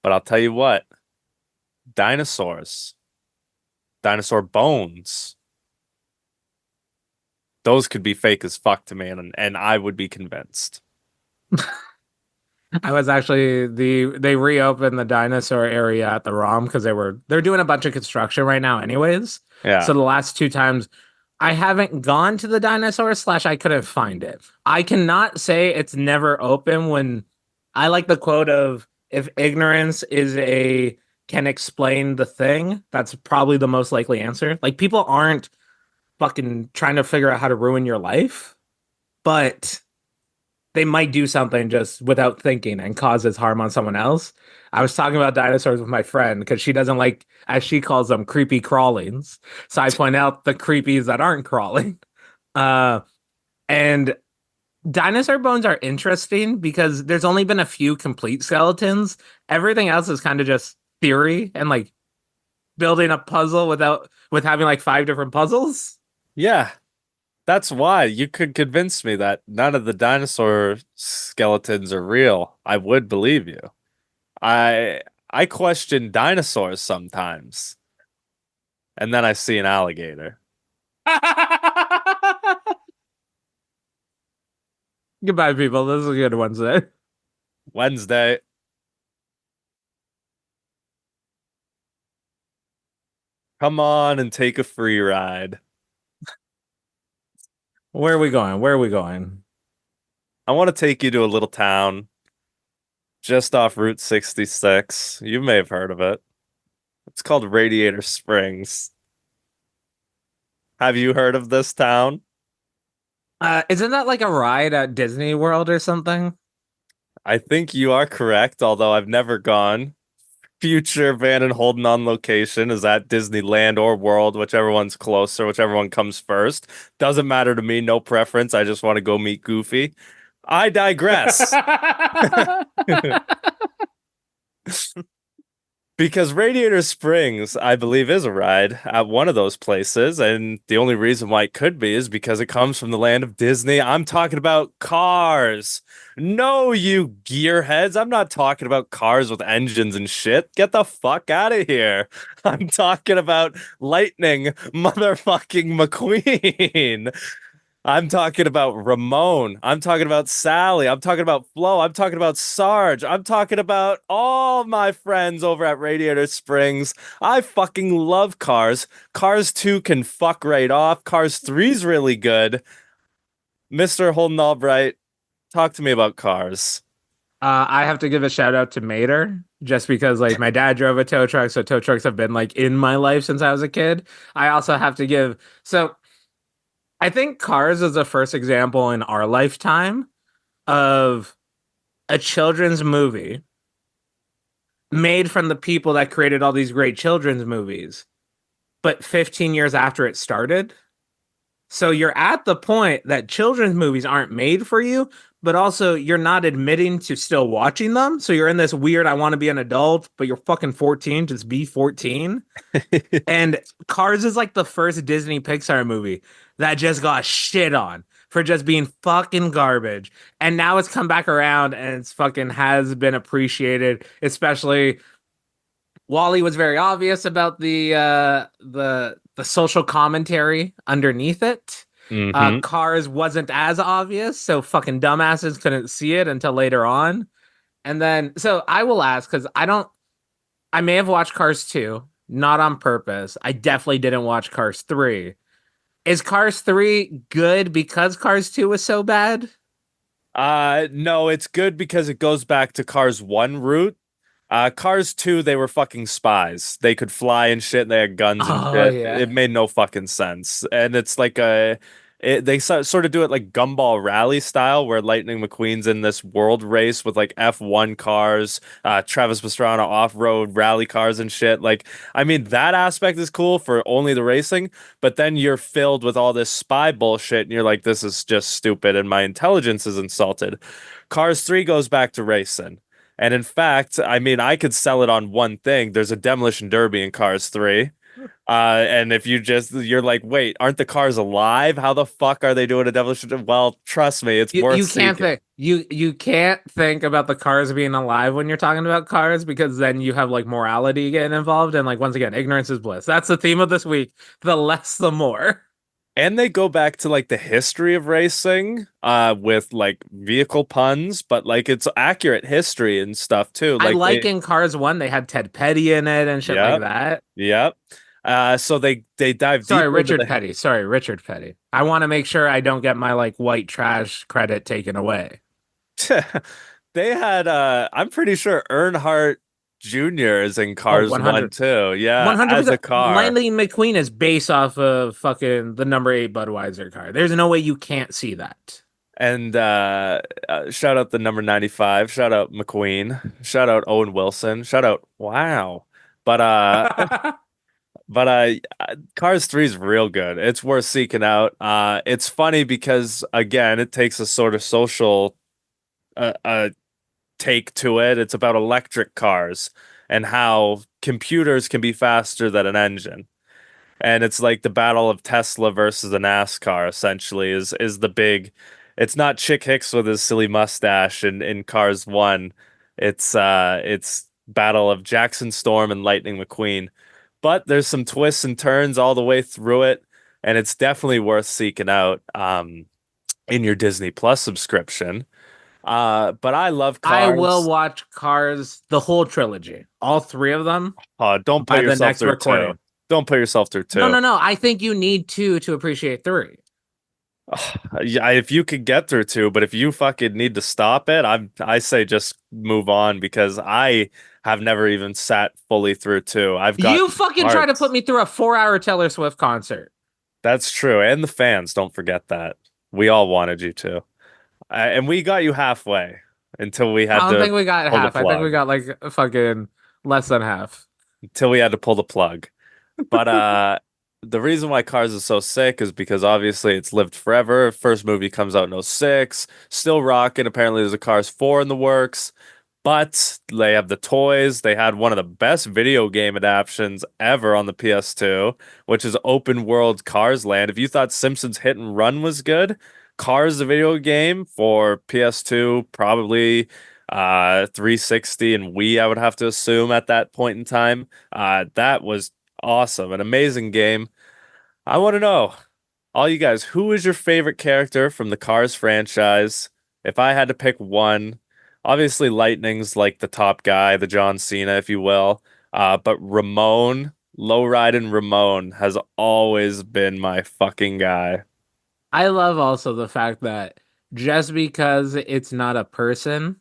But I'll tell you what, dinosaurs, dinosaur bones, those could be fake as fuck to me, and I would be convinced. I was actually they reopened the dinosaur area at the ROM because they're doing a bunch of construction right now anyways. Yeah. So the last two times I haven't gone to the dinosaur / I couldn't find it. I cannot say it's never open when I like the quote of if ignorance can explain the thing, that's probably the most likely answer. Like, people aren't fucking trying to figure out how to ruin your life, but they might do something just without thinking and causes harm on someone else. I was talking about dinosaurs with my friend because she doesn't like, as she calls them, creepy crawlings. So I point out the creepies that aren't crawling. And dinosaur bones are interesting because there's only been a few complete skeletons. Everything else is kind of just theory and like building a puzzle with having like 5 different puzzles. Yeah. That's why you could convince me that none of the dinosaur skeletons are real. I would believe you. I question dinosaurs sometimes. And then I see an alligator. Goodbye, people. This is a good Wednesday. Wednesday. Come on and take a free ride. Where are we going? Where are we going? I want to take you to a little town just off Route 66. You may have heard of it. It's called Radiator Springs. Have you heard of this town? Isn't that like a ride at Disney World or something? I think you are correct, although I've never gone. Future Van and Holden on location is at Disneyland or World, whichever one's closer, whichever one comes first. Doesn't matter to me, no preference. I just want to go meet Goofy. I digress. Because Radiator Springs, I believe, is a ride at one of those places, and the only reason why it could be is because it comes from the land of Disney. I'm talking about cars. No, you gearheads. I'm not talking about cars with engines and shit. Get the fuck out of here. I'm talking about Lightning motherfucking McQueen. I'm talking about Ramon. I'm talking about Sally. I'm talking about Flo. I'm talking about Sarge. I'm talking about all my friends over at Radiator Springs. I fucking love Cars. Cars 2 can fuck right off. Cars 3's really good. Mr. Holden Albright, talk to me about Cars. I have to give a shout out to Mater just because like my dad drove a tow truck, so tow trucks have been like in my life since I was a kid. I also have to give I think Cars is the first example in our lifetime of a children's movie made from the people that created all these great children's movies, but 15 years after it started. So you're at the point that children's movies aren't made for you, but also you're not admitting to still watching them. So you're in this weird, I want to be an adult, but you're fucking 14, just be 14. And Cars is like the first Disney Pixar movie that just got shit on for just being fucking garbage. And now it's come back around and it's fucking has been appreciated, especially Wally was very obvious about the social commentary underneath it. Mhm. Cars wasn't as obvious, so fucking dumbasses couldn't see it until later on. And then, so I will ask, because I may have watched Cars 2, not on purpose. I definitely didn't watch Cars 3. Is Cars 3 good because Cars 2 was so bad? No, it's good because it goes back to Cars 1 route. Cars 2, they were fucking spies. They could fly and shit, and they had guns and shit. Yeah. It made no fucking sense. And it's like a They sort of do it like Gumball Rally style, where Lightning McQueen's in this world race with like F1 cars, Travis Pastrana off-road rally cars and shit. Like, I mean, that aspect is cool for only the racing, but then you're filled with all this spy bullshit, and you're like, this is just stupid, and my intelligence is insulted. Cars 3 goes back to racing. And in fact, I mean, I could sell it on one thing. There's a demolition derby in Cars 3. And if you're like, wait, aren't the cars alive? How the fuck are they doing a demolition? Well, trust me, it's worth You can't seeking. think you can't think about the cars being alive when you're talking about cars, because then you have like morality getting involved, and like once again, ignorance is bliss. That's the theme of this week. The less, the more. And they go back to like the history of racing, with like vehicle puns, but like it's accurate history and stuff too. I Like like in Cars 1, they had Ted Petty in it and shit like yep, that. yep. So they dive Sorry, deeper into Richard Petty. Sorry, Richard Petty. I want to make sure I don't get my like white trash credit taken away. They had I'm pretty sure Earnhardt Jr. is in Oh, Cars 1 100. too. Yeah, as a 100%. car. Lightning McQueen is based off of fucking the number 8 Budweiser car. There's no way you can't see that. And shout out the number 95. Shout out McQueen. Shout out Owen Wilson. Shout out wow. But Cars 3 is real good. It's worth seeking out. It's funny because again, it takes a sort of social take to it. It's about electric cars and how computers can be faster than an engine. And it's like the battle of Tesla versus a NASCAR essentially is the big. It's not Chick Hicks with his silly mustache in Cars 1. It's battle of Jackson Storm and Lightning McQueen. But there's some twists and turns all the way through it, and it's definitely worth seeking out in your Disney Plus subscription. But I love I will Cars. watch Cars, the whole trilogy, all 3 of them Don't by put the yourself next through recording. 2. Don't put yourself through 2. No. I think you need 2 to appreciate 3. Yeah, if you could get through 2, but if you fucking need to stop it, I say just move on because I have never even sat fully through 2. I've got You fucking try to parts. put me through a 4-hour Taylor Swift concert. That's true, and the fans, don't forget that. We all wanted you to, and we got you halfway until we had I don't to think we got pull the half. I think we plug. got like fucking less than half. Until we had to pull the plug. But the reason why Cars is so sick is because obviously it's lived forever. First movie comes out in '06, still rocking. Apparently there's a Cars 4 in the works, but they have the toys. They had one of the best video game adaptations ever on the PS2, which is open world Cars Land. If you thought Simpsons Hit and Run was good, Cars the video game for PS2, probably 360 and Wii, I would have to assume at that point in time. That was awesome, an amazing game. I want to know, all you guys, who is your favorite character from the Cars franchise? If I had to pick one, obviously Lightning's like the top guy, the John Cena, if you will. But Ramon, lowriding Ramon, has always been my fucking guy. I love also the fact that just because it's not a person,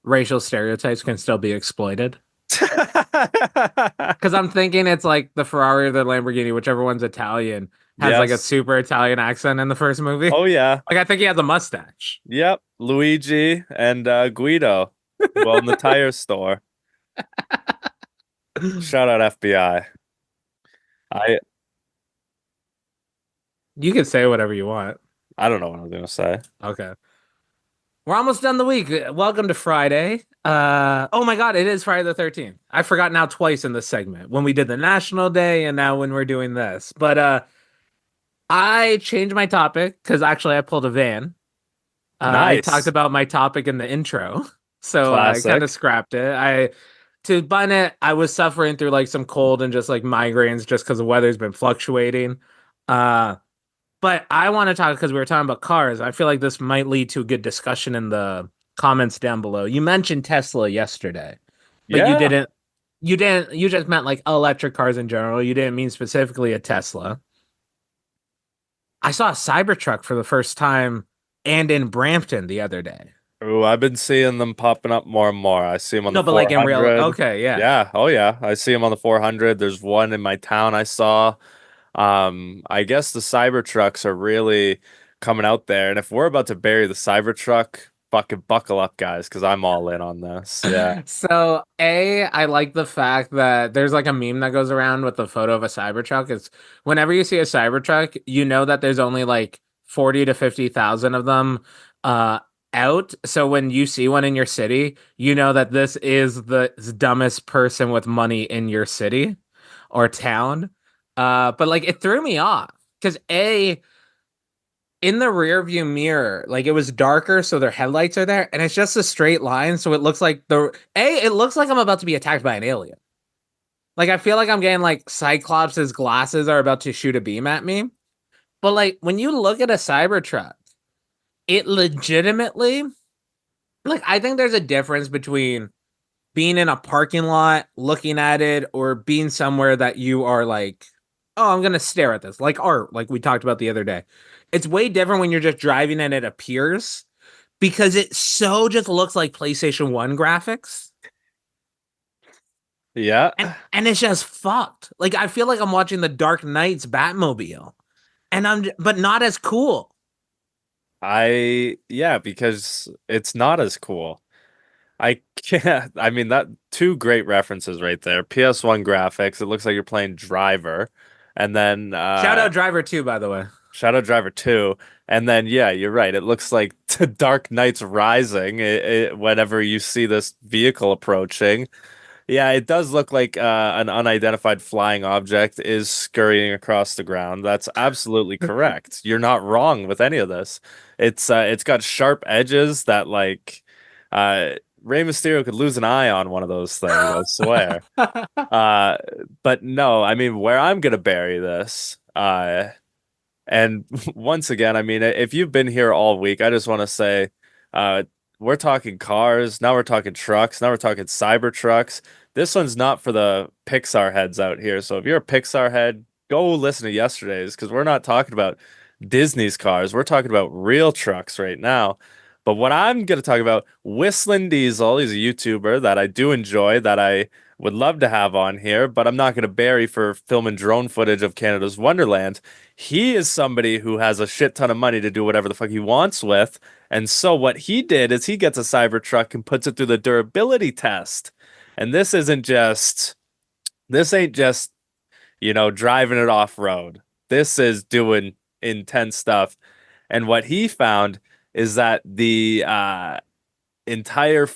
racial stereotypes can still be exploited. Because I'm thinking it's like the Ferrari or the Lamborghini, whichever one's Italian, has like a Yes. super Italian accent in the first movie. Oh yeah. Like I think he has a mustache. Yep. Luigi and Guido. Well, in the tire store. Shout out FBI. I You can say whatever you want. I don't know what I was gonna say. Okay. We're almost done the week. Welcome to Friday. Oh my God, it is Friday the 13th. I forgot now twice in this segment when we did the National Day and now when we're doing this. But I changed my topic because actually I pulled a van. I Nice. talked about my topic in the intro, so I Classic. kind of scrapped it. To bun it, I was suffering through like some cold and just like migraines just because the weather's been fluctuating. But I want to talk because we were talking about cars. I feel like this might lead to a good discussion in the comments down below. You mentioned Tesla yesterday, but Yeah. you just meant like electric cars in general. You didn't mean specifically a Tesla. I saw a Cybertruck for the first time and in Brampton the other day. Ooh, I've been seeing them popping up more and more. I see them on No, the but like in real, 400. okay, yeah. Yeah. Oh yeah. I see them on the 400. There's one in my town I saw. I guess the Cybertrucks are really coming out there, and if we're about to bury the Cybertruck, fucking buckle up, guys, because I'm all in on this. Yeah. So, I like the fact that there's like a meme that goes around with the photo of a Cybertruck. It's whenever you see a Cybertruck, you know that there's only like 40 to 50,000 of them out. So when you see one in your city, you know that this is the dumbest person with money in your city or town. But like it threw me off because in the rear view mirror, like it was darker, so their headlights are there, and it's just a straight line, so it looks like it looks like I'm about to be attacked by an alien. Like I feel like I'm getting like Cyclops' glasses are about to shoot a beam at me. But like when you look at a Cybertruck, it legitimately, like I think there's a difference between being in a parking lot, looking at it, or being somewhere that you are like, oh, I'm gonna stare at this, like art, like we talked about the other day. It's way different when you're just driving and it appears because it so just looks like PlayStation 1 graphics. Yeah. And it's just fucked. Like I feel like I'm watching the Dark Knight's Batmobile. But not as cool. Yeah, because it's not as cool. I can't. I mean, that two great references right there. PS1 graphics. It looks like you're playing Driver, and then Shout out Driver 2, by the way. Shadow Driver 2, and then yeah, you're right. It looks like the Dark Knight's Rising. Whenever you see this vehicle approaching, yeah, it does look like an unidentified flying object is scurrying across the ground. That's absolutely correct. You're not wrong with any of this. It's got sharp edges that like Rey Mysterio could lose an eye on one of those things, I swear. But no, I mean where I'm gonna bury this, and once again, I mean, if you've been here all week, I just want to say, we're talking cars, now we're talking trucks, now we're talking Cybertrucks. This one's not for the Pixar heads out here. So if you're a Pixar head, go listen to yesterday's because we're not talking about Disney's cars. We're talking about real trucks right now. But what I'm going to talk about, Whistling Diesel, he's a YouTuber that I do enjoy, that I would love to have on here, but I'm not going to bury for filming drone footage of Canada's Wonderland. He is somebody who has a shit ton of money to do whatever the fuck he wants with. And so what he did is he gets a Cybertruck and puts it through the durability test. And this ain't just, driving it off road. This is doing intense stuff. And what he found is that the entire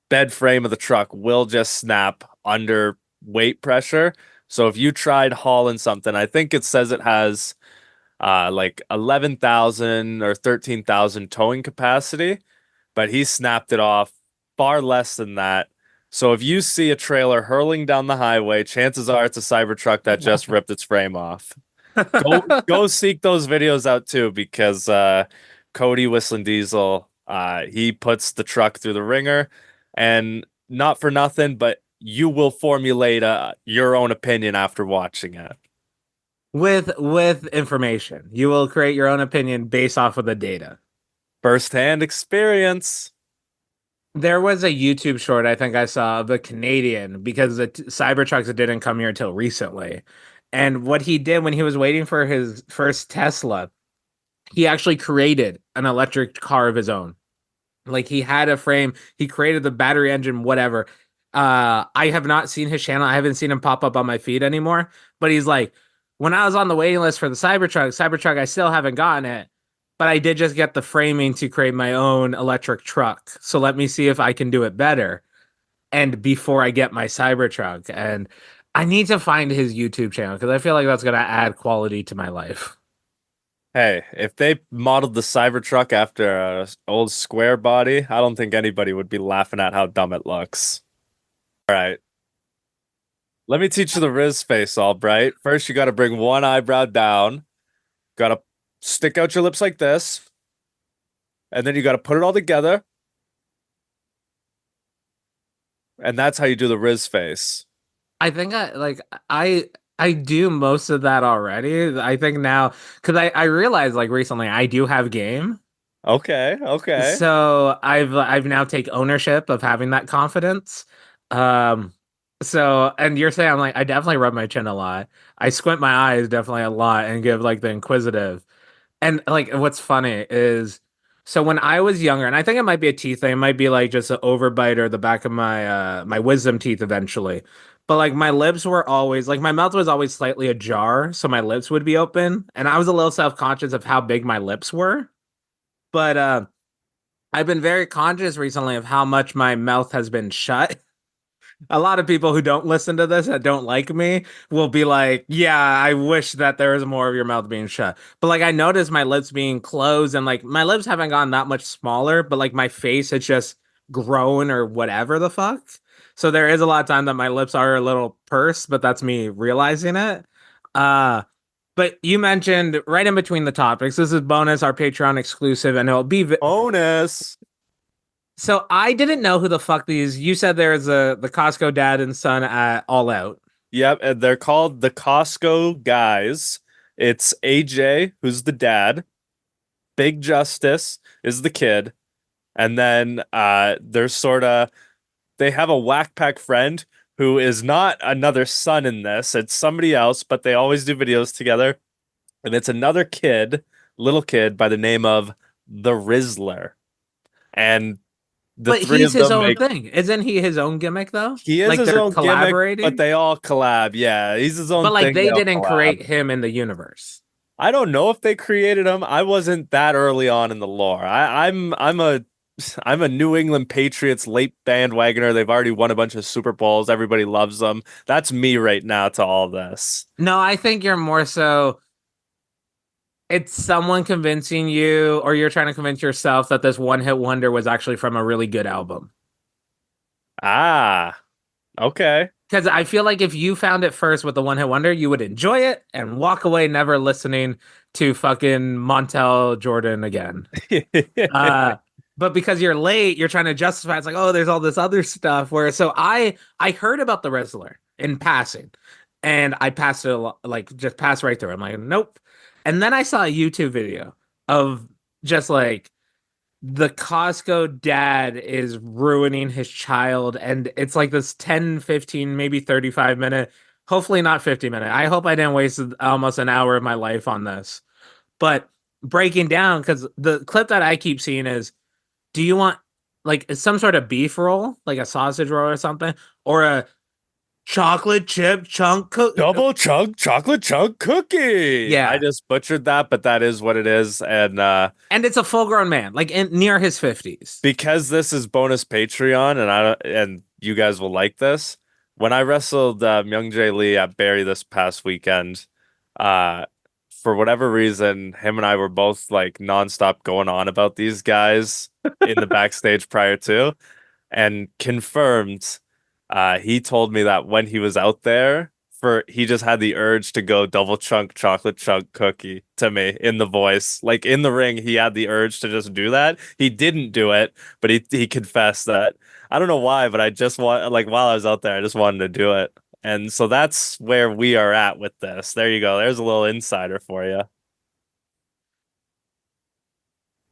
bed frame of the truck will just snap under weight pressure. So if you tried hauling something, I think it says it has like 11,000 or 13,000 towing capacity, but he snapped it off far less than that. So if you see a trailer hurling down the highway, chances are it's a Cybertruck that just ripped its frame off. Go seek those videos out too, because Cody Whistling Diesel, he puts the truck through the ringer, and not for nothing, but you will formulate your own opinion after watching it. With information. You will create your own opinion based off of the data. First-hand experience. There was a YouTube short I think I saw of a Canadian, because the Cybertrucks didn't come here until recently. And what he did when he was waiting for his first Tesla, he actually created an electric car of his own. Like he had a frame, he created the battery engine, whatever. I have not seen his channel. I haven't seen him pop up on my feed anymore. But he's like, when I was on the waiting list for the Cybertruck, I still haven't gotten it. But I did just get the framing to create my own electric truck. So let me see if I can do it better. And before I get my Cybertruck. And I need to find his YouTube channel because I feel like that's going to add quality to my life. Hey, if they modeled the Cybertruck after an old square body, I don't think anybody would be laughing at how dumb it looks. All right. Let me teach you the Riz face, Albright. First, you got to bring one eyebrow down. Got to stick out your lips like this. And then you got to put it all together. And that's how you do the Riz face. I think I do most of that already. I think now, because I realized like recently I do have game. Okay. So I've now take ownership of having that confidence. So, and you're saying I'm like, I definitely rub my chin a lot. I squint my eyes definitely a lot and give like the inquisitive. And like, what's funny is, so when I was younger, and I think it might be a teeth thing, it might be like just an overbite or the back of my wisdom teeth eventually. But like my lips were always like my mouth was always slightly ajar, so my lips would be open, and I was a little self-conscious of how big my lips were. But I've been very conscious recently of how much my mouth has been shut. A lot of people who don't listen to this that don't like me will be like, yeah, I wish that there was more of your mouth being shut. But like I noticed my lips being closed and like my lips haven't gotten that much smaller, but like my face has just grown or whatever the fuck. So there is a lot of time that my lips are a little pursed, but that's me realizing it. Uh but you mentioned right in between the topics, this is bonus, our Patreon exclusive, and it'll be Bonus. so I didn't know who the fuck these. You said there's the Costco dad and son at All Out. Yep, and they're called the Costco guys. It's AJ, who's the dad. Big Justice is the kid. And then there's they have a whack pack friend who is not another son in this. It's somebody else, but they always do videos together. And it's another kid, little kid by the name of the Rizzler. And the But three he's of his them own make thing. Isn't he his own gimmick though? he is Like his they're own collaborating, gimmick, but they all collab. Yeah, he's his own but like thing. they They all didn't collab. create him in the universe. I don't know if they created him. I wasn't that early on in the lore. I'm a New England Patriots late bandwagoner. They've already won a bunch of Super Bowls. Everybody loves them. That's me right now to all this. No, I think you're more so it's someone convincing you or you're trying to convince yourself that this one hit wonder was actually from a really good album. Ah, okay. Because I feel like if you found it first with the one hit wonder, you would enjoy it and walk away never listening to fucking Montel Jordan again. Uh, but because you're late, you're trying to justify. It's like, oh, there's all this other stuff. Where so I heard about the wrestler in passing, and I passed it like just passed right through. I'm like, nope. And then I saw a YouTube video of just like the Costco dad is ruining his child, and it's like this 10, 15, maybe 35 minute, hopefully not 50 minute. I hope I didn't waste almost an hour of my life on this. But breaking down, because the clip that I keep seeing is, do you want like some sort of beef roll, like a sausage roll or something, or a chocolate chip chunk Double chunk chocolate chunk cookie. Yeah. I just butchered that, but that is what it is. And it's a full grown man, like near his 50s. Because this is bonus Patreon, and you guys will like this. When I wrestled Myung Jae Lee at Barrie this past weekend, uh, for whatever reason, him and I were both like nonstop going on about these guys in the backstage prior to, and confirmed. He told me that when he was out there, he just had the urge to go double chunk chocolate chunk cookie to me in the voice. Like in the ring, he had the urge to just do that. He didn't do it, but he confessed that. I don't know why, but I just want like while I was out there, I just wanted to do it. And so that's where we are at with this. There you go. There's a little insider for you.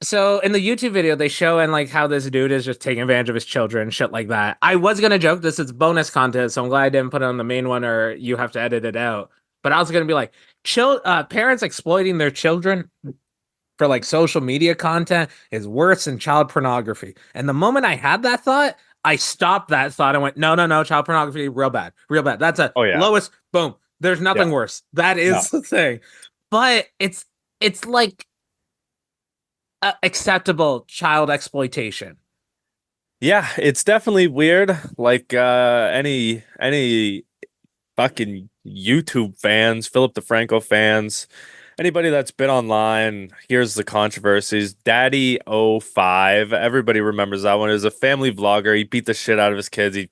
So in the YouTube video, they show and like how this dude is just taking advantage of his children, shit like that. I was gonna joke this is bonus content, so I'm glad I didn't put it on the main one, or you have to edit it out. But I was gonna be like, parents exploiting their children for like social media content is worse than child pornography. And the moment I had that thought, I stopped that thought and went, no, no, no, child pornography, real bad, real bad. That's a lowest. Boom. There's nothing worse. That is the thing. But it's like acceptable child exploitation. Yeah, it's definitely weird. Like any fucking YouTube fans, Philip DeFranco fans, anybody that's been online, here's the controversies. Daddy 05, everybody remembers that one. He was a family vlogger. He beat the shit out of his kids. He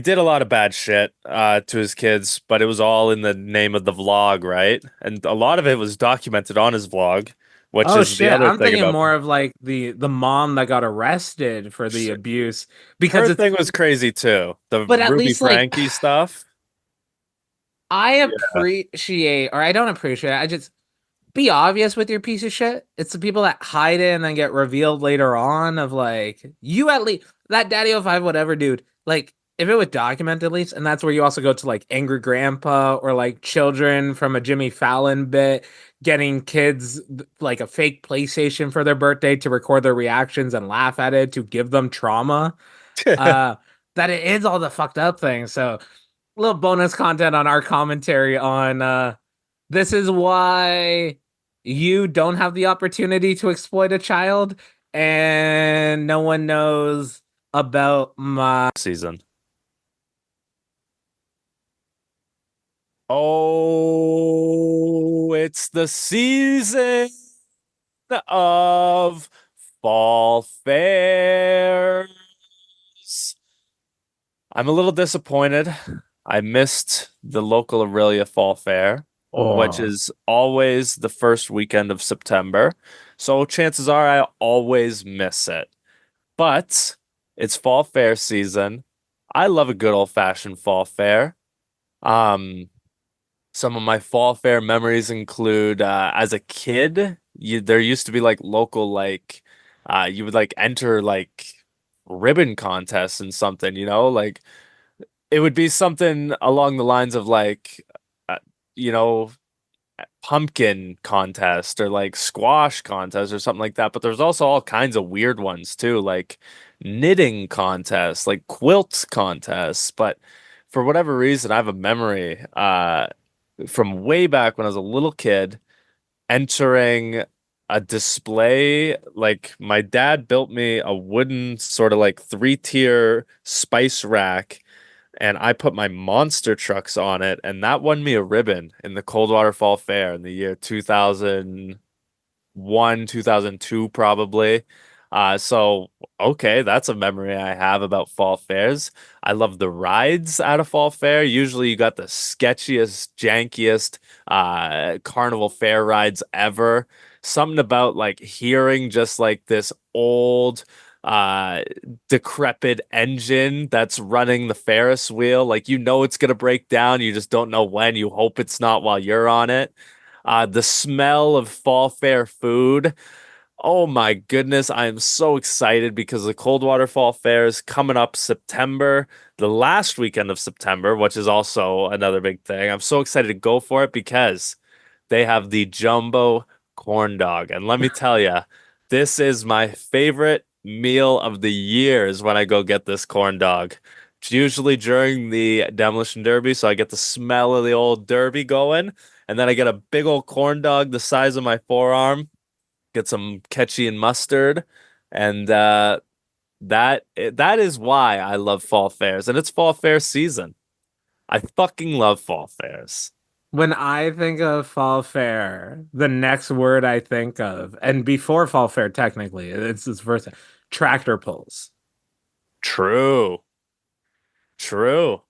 did a lot of bad shit to his kids, but it was all in the name of the vlog, right? And a lot of it was documented on his vlog. Which is the other I'm thing thinking about more of like the mom that got arrested for the abuse because her thing was crazy too. The but at Ruby least like Frankie stuff. I appreciate, or I don't appreciate, I just be obvious with your piece of shit. It's the people that hide it and then get revealed later on of like, you at least, that Daddy 05 whatever dude, like, if it was documented at least, and that's where you also go to like Angry Grandpa or like children from a Jimmy Fallon bit getting kids like a fake PlayStation for their birthday to record their reactions and laugh at it to give them trauma. Uh, that it is all the fucked up things. So a little bonus content on our commentary on this is why you don't have the opportunity to exploit a child and no one knows about my season. Oh, it's the season of fall fairs. I'm a little disappointed. I missed the local Aurelia Fall Fair, which is always the first weekend of September. So chances are I always miss it. But it's fall fair season. I love a good old-fashioned fall fair. Um, some of my fall fair memories include as a kid, there used to be like local you would like enter like ribbon contests and something, like it would be something along the lines of like uh, you know pumpkin contest or like squash contest or something like that. But there's also all kinds of weird ones too, like knitting contests, like quilt contests. But for whatever reason, I have a memory from way back when I was a little kid entering a display. Like my dad built me a wooden sort of like three-tier spice rack and I put my monster trucks on it, and that won me a ribbon in the Coldwater Fall Fair in the year 2001, 2002, probably. So okay, that's a memory I have about fall fairs. I love the rides at a fall fair. Usually you got the sketchiest, jankiest carnival fair rides ever. Something about like hearing just like this old uh decrepit engine that's running the Ferris wheel. Like it's gonna break down. You just don't know when. You hope it's not while you're on it. The smell of fall fair food. Oh my goodness, I am so excited because the Coldwater Fall Fair is coming up September, the last weekend of September, which is also another big thing. I'm so excited to go for it because they have the jumbo corn dog. And let me tell you, this is my favorite meal of the year is when I go get this corn dog. It's usually during the demolition derby, so I get the smell of the old derby going, and then I get a big old corn dog the size of my forearm, get some ketchy and mustard, and that is why I love fall fairs, and it's fall fair season. I fucking love fall fairs. when I think of fall fair, the next word I think of, and before fall fair, technically, it's first tractor pulls. True. True.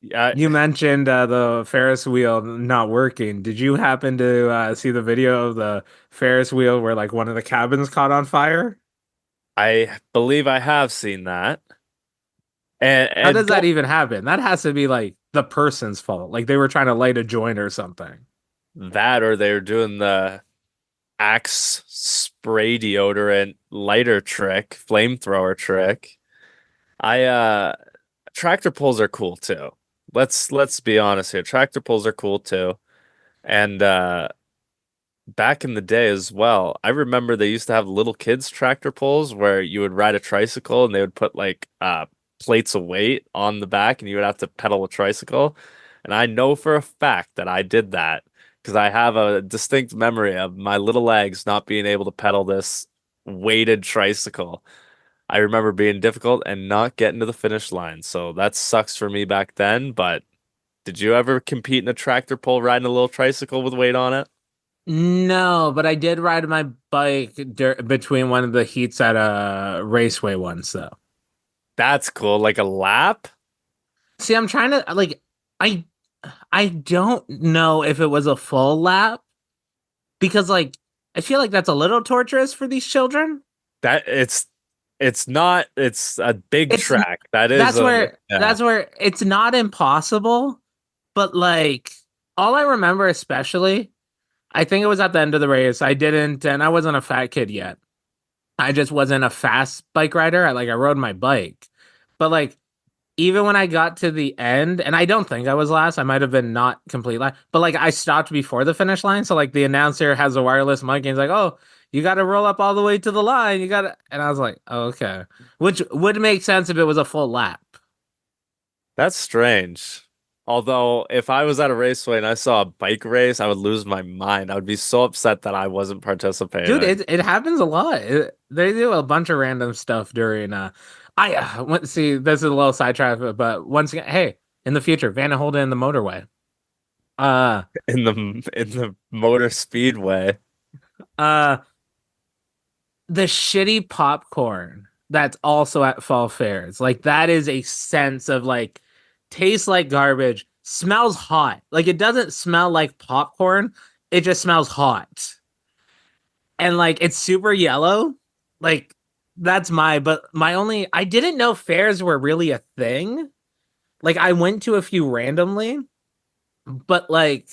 Yeah, You mentioned the Ferris wheel not working. Did you happen to see the video of the Ferris wheel where like one of the cabins caught on fire? I believe I have seen that. And How and does that don't- even happen? That has to be like the person's fault. Like they were trying to light a joint or something. that or they're doing the Axe spray deodorant lighter trick, flamethrower trick. I tractor pulls are cool too. Let's be honest here. Tractor pulls are cool too. And back in the day as well, I remember they used to have little kids tractor pulls where you would ride a tricycle and they would put like plates of weight on the back and you would have to pedal a tricycle. And I know for a fact that I did that because I have a distinct memory of my little legs not being able to pedal this weighted tricycle. I remember being difficult and not getting to the finish line. So that sucks for me back then. But did you ever compete in a tractor pull riding a little tricycle with weight on it? No, but I did ride my bike between one of the heats at a raceway once, though. That's cool. Like a lap? See, I'm trying to like I I don't know if it was a full lap because like I feel like that's a little torturous for these children. That it's not it's a big It's track. That is that's a where yeah. that's where it's not impossible, but like all I remember especially, I think it was at the end of the race. And I wasn't a fat kid yet. I just wasn't a fast bike rider. I rode my bike. But like even when I got to the end, and I don't think I was last, I might have been not complete last, but like I stopped before the finish line. So like the announcer has a wireless mic and he's like, oh, you got to roll up all the way to the line. You got to, and I was like, oh, okay, which would make sense if it was a full lap. That's strange. Although, if I was at a raceway and I saw a bike race, I would lose my mind. I would be so upset that I wasn't participating. Dude, it happens a lot. They do a bunch of random stuff during see, this is a little sidetrack, but once again, hey, in the future, Van and Holden in the motorway. Uh In the motor speedway. uh the shitty popcorn that's also at fall fairs. Like that is a sense of like tastes like garbage, smells hot. Like it doesn't smell like popcorn, it just smells hot. And like it's super yellow. Like that's but my only I didn't know fairs were really a thing. Like I went to a few randomly, but like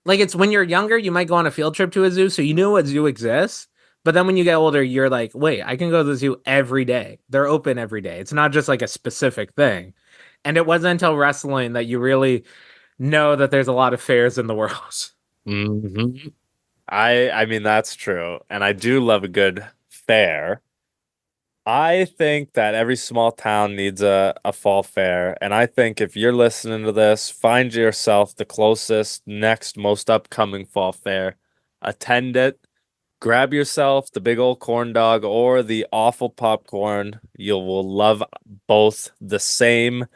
it's when you're younger, you might go on a field trip to a zoo, so you know what zoo exists. But then when you get older, you're like, wait, I can go to the zoo every day. They're open every day. It's not just like a specific thing. And it wasn't until wrestling that you really know that there's a lot of fairs in the world. Mm-hmm. I mean that's true, and I do love a good fair. I think that every small town needs a fall fair, and I think if you're listening to this, find yourself the closest next most upcoming fall fair, attend it, grab yourself the big old corn dog or the awful popcorn. You will love both the same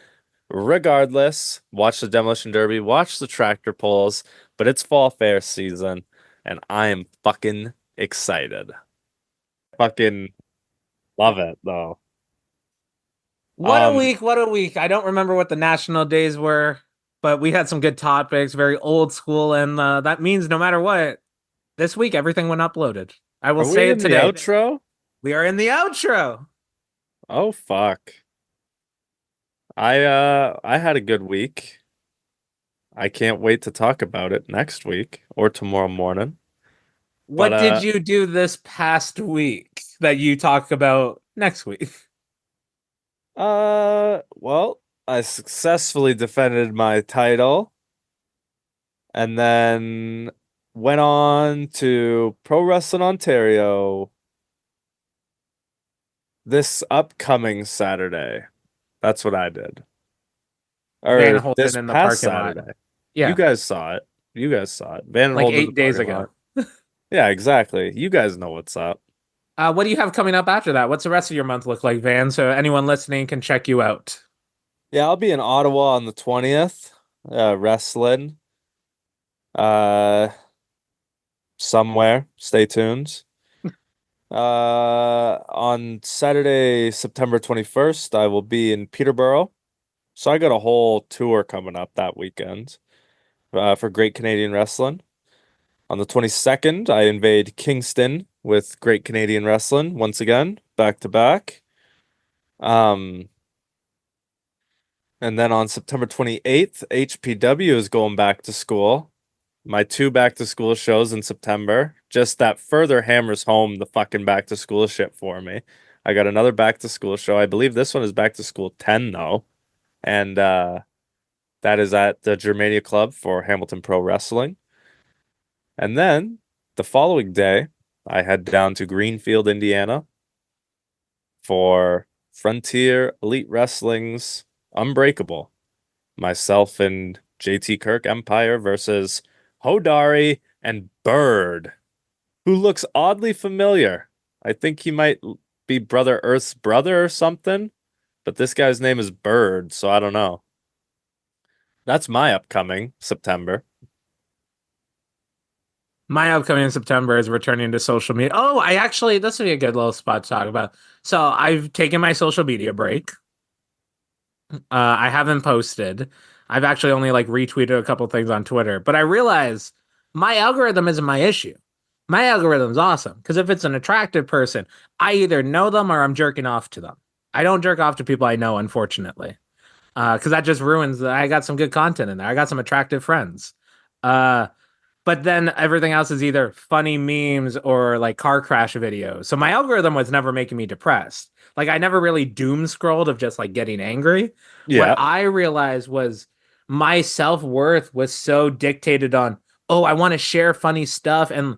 regardless. Watch the demolition derby, watch the tractor pulls, but it's fall fair season and I am fucking excited. Fucking love it though. What a week, what a week. I don't remember what the national days were, but we had some good topics, very old school, and that means no matter what, this week everything went uploaded. I will say it today. The outro? We are in the outro. Oh fuck. I had a good week. I can't wait to talk about it next week or tomorrow morning. What did you do this past week that you talk about next week? Well, I successfully defended my title and then went on to Pro Wrestling Ontario this upcoming Saturday. That's what I did. Van Or Holden this in the past parking lot. Saturday. Yeah. You guys saw it. Van like Holden 8 days ago. Yeah, exactly. You guys know what's up. What do you have coming up after that? What's the rest of your month look like, Van? So anyone listening can check you out. Yeah, I'll be in Ottawa on the 20th, wrestling. Somewhere. Stay tuned. On Saturday, September 21st, I will be in Peterborough. So I got a whole tour coming up that weekend for Great Canadian Wrestling. On the 22nd, I invade Kingston with Great Canadian Wrestling once again, back to back. And then on September 28th, HPW is going back to school. My 2 back to school shows in September. Just that further hammers home the fucking back to school shit for me. I got another back to school show. I believe this one is back to school 10 though. And that is at the Germania Club for Hamilton Pro Wrestling. And then the following day, I head down to Greenfield, Indiana for Frontier Elite Wrestling's Unbreakable. Myself and JT Kirk Empire versus Hodari and Bird, who looks oddly familiar. I think he might be Brother Earth's brother or something, but this guy's name is Bird, so I don't know. That's my upcoming September. My upcoming September is returning to social media. Oh, this would be a good little spot to talk about. So I've taken my social media break. I haven't posted. I've actually only like retweeted a couple things on Twitter, but I realize my algorithm isn't my issue. My algorithm's awesome because if it's an attractive person, I either know them or I'm jerking off to them. I don't jerk off to people I know, unfortunately, because that just ruins. I got some good content in there. I got some attractive friends. But then everything else is either funny memes or like car crash videos. So my algorithm was never making me depressed. Like I never really doom scrolled of just like getting angry. What Yeah. I realized was my self-worth was so dictated on, oh, I want to share funny stuff. And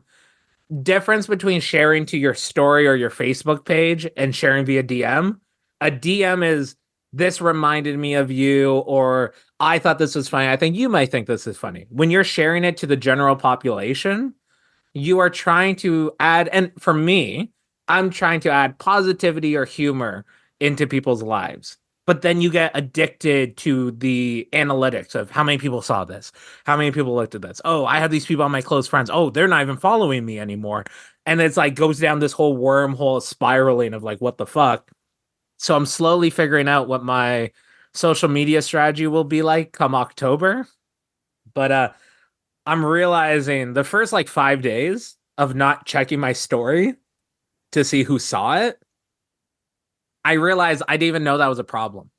difference between sharing to your story or your Facebook page and sharing via DM. A DM is this reminded me of you, or I thought this was funny. I think you might think this is funny. When you're sharing it to the general population, you are trying to add, and for me, I'm trying to add positivity or humor into people's lives. But then you get addicted to the analytics of how many people saw this, how many people looked at this. Oh, I have these people on my close friends. Oh, they're not even following me anymore. And it's like goes down this whole wormhole spiraling of like, what the fuck? So I'm slowly figuring out what my social media strategy will be like come October. But I'm realizing the first like 5 days of not checking my story to see who saw it, I realized I didn't even know that was a problem.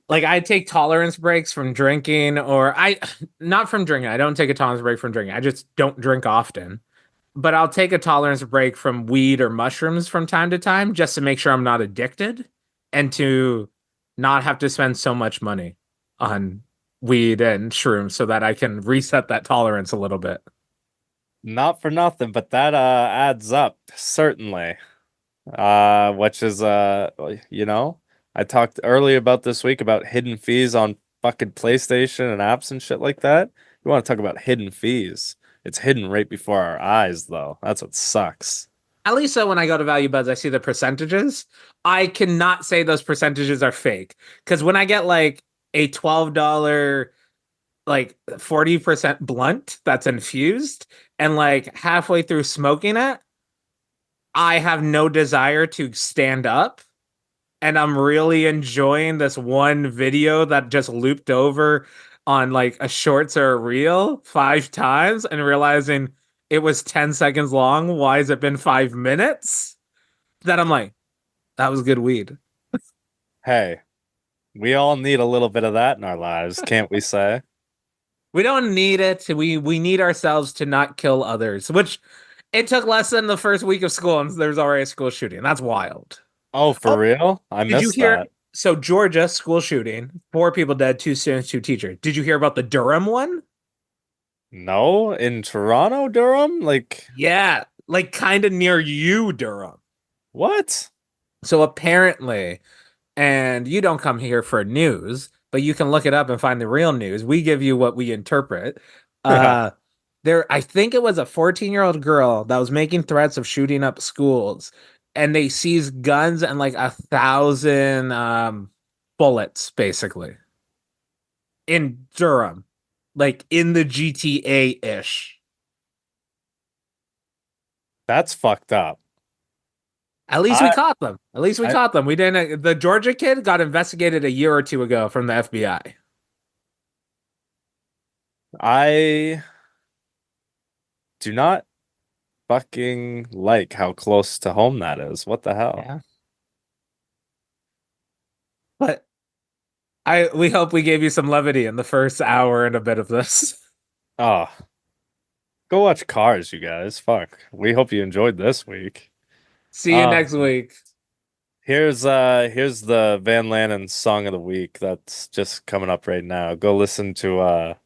Like I take tolerance breaks from drinking, or I not from drinking. I don't take a tolerance break from drinking. I just don't drink often. But I'll take a tolerance break from weed or mushrooms from time to time just to make sure I'm not addicted and to not have to spend so much money on weed and shrooms so that I can reset that tolerance a little bit. Not for nothing, but that adds up, certainly. Which is I talked earlier about this week about hidden fees on fucking PlayStation and apps and shit like that. You want to talk about hidden fees? It's hidden right before our eyes, though. That's what sucks. At least so when I go to Value Buds, I see the percentages. I cannot say those percentages are fake because when I get like a $12 like 40% blunt that's infused and like halfway through smoking it, I have no desire to stand up. And I'm really enjoying this one video that just looped over on like a shorts or a reel 5 times and realizing it was 10 seconds long. Why has it been 5 minutes? That I'm like, that was good weed. Hey, we all need a little bit of that in our lives, can't we say? We don't need it. We need ourselves to not kill others, which it took less than the first week of school and there's already a school shooting. That's wild. Oh, for Oh, real? I did you missed hear? that. So Georgia school shooting, 4 people dead, 2 students, 2 teachers. Did you hear about the Durham one? No, in Toronto, Durham? Like, Yeah, like kind of near you, Durham. what? So apparently, and you don't come here for news, but you can look it up and find the real news. We give you what we interpret. Uh I think it was a 14-year-old girl that was making threats of shooting up schools, and they seized guns and like 1,000 bullets, basically, in Durham, like in the GTA-ish. That's fucked up. At least we I, caught them. At least we I, caught them. We didn't. The Georgia kid got investigated a year or two ago from the FBI. I do not fucking like how close to home that is. What the hell? Yeah. But we hope we gave you some levity in the first hour and a bit of this. Oh, go watch Cars, you guys. Fuck. We hope you enjoyed this week. See you next week. Here's the Van Lanen song of the week that's just coming up right now. Go listen to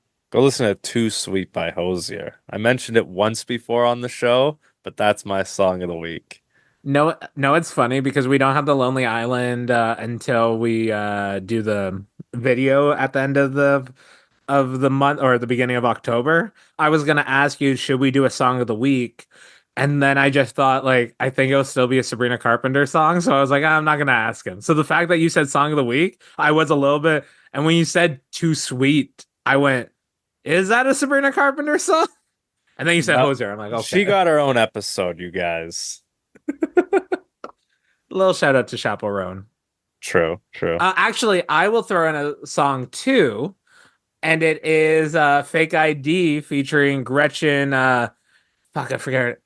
Too Sweet by Hosier. I mentioned it once before on the show, but that's my song of the week. No, no, it's funny because we don't have the Lonely Island until we do the video at the end of the month or the beginning of October. I was gonna ask you, should we do a song of the week? And then I just thought, like, I think it'll still be a Sabrina Carpenter song. So I was like, I'm not gonna ask him. So the fact that you said song of the week, I was a little bit. And when you said Too Sweet, I went, is that a Sabrina Carpenter song? And then you said No, Hoser. I'm like, she okay. got her own episode, you guys. A little shout out to Chaperone. True, true. Actually, I will throw in a song too, and it is Fake ID featuring Gretchen. Fuck, I forget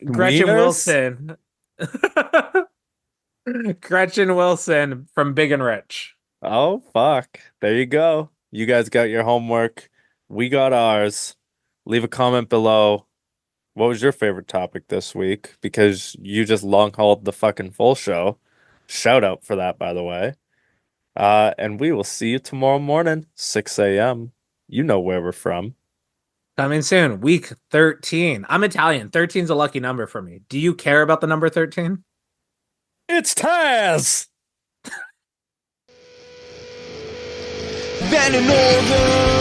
Gretchen Wieners? Wilson. Gretchen Wilson from Big and Rich. Oh, fuck. There you go. You guys got your homework. We got ours. Leave a comment below. what was your favorite topic this week? Because you just long hauled the fucking full show. Shout out for that, by the way. And we will see you tomorrow morning, 6 a.m. You know where we're from. Coming soon, week 13. I'm Italian. 13 is a lucky number for me. Do you care about the number 13? It's Taz! Van and Holden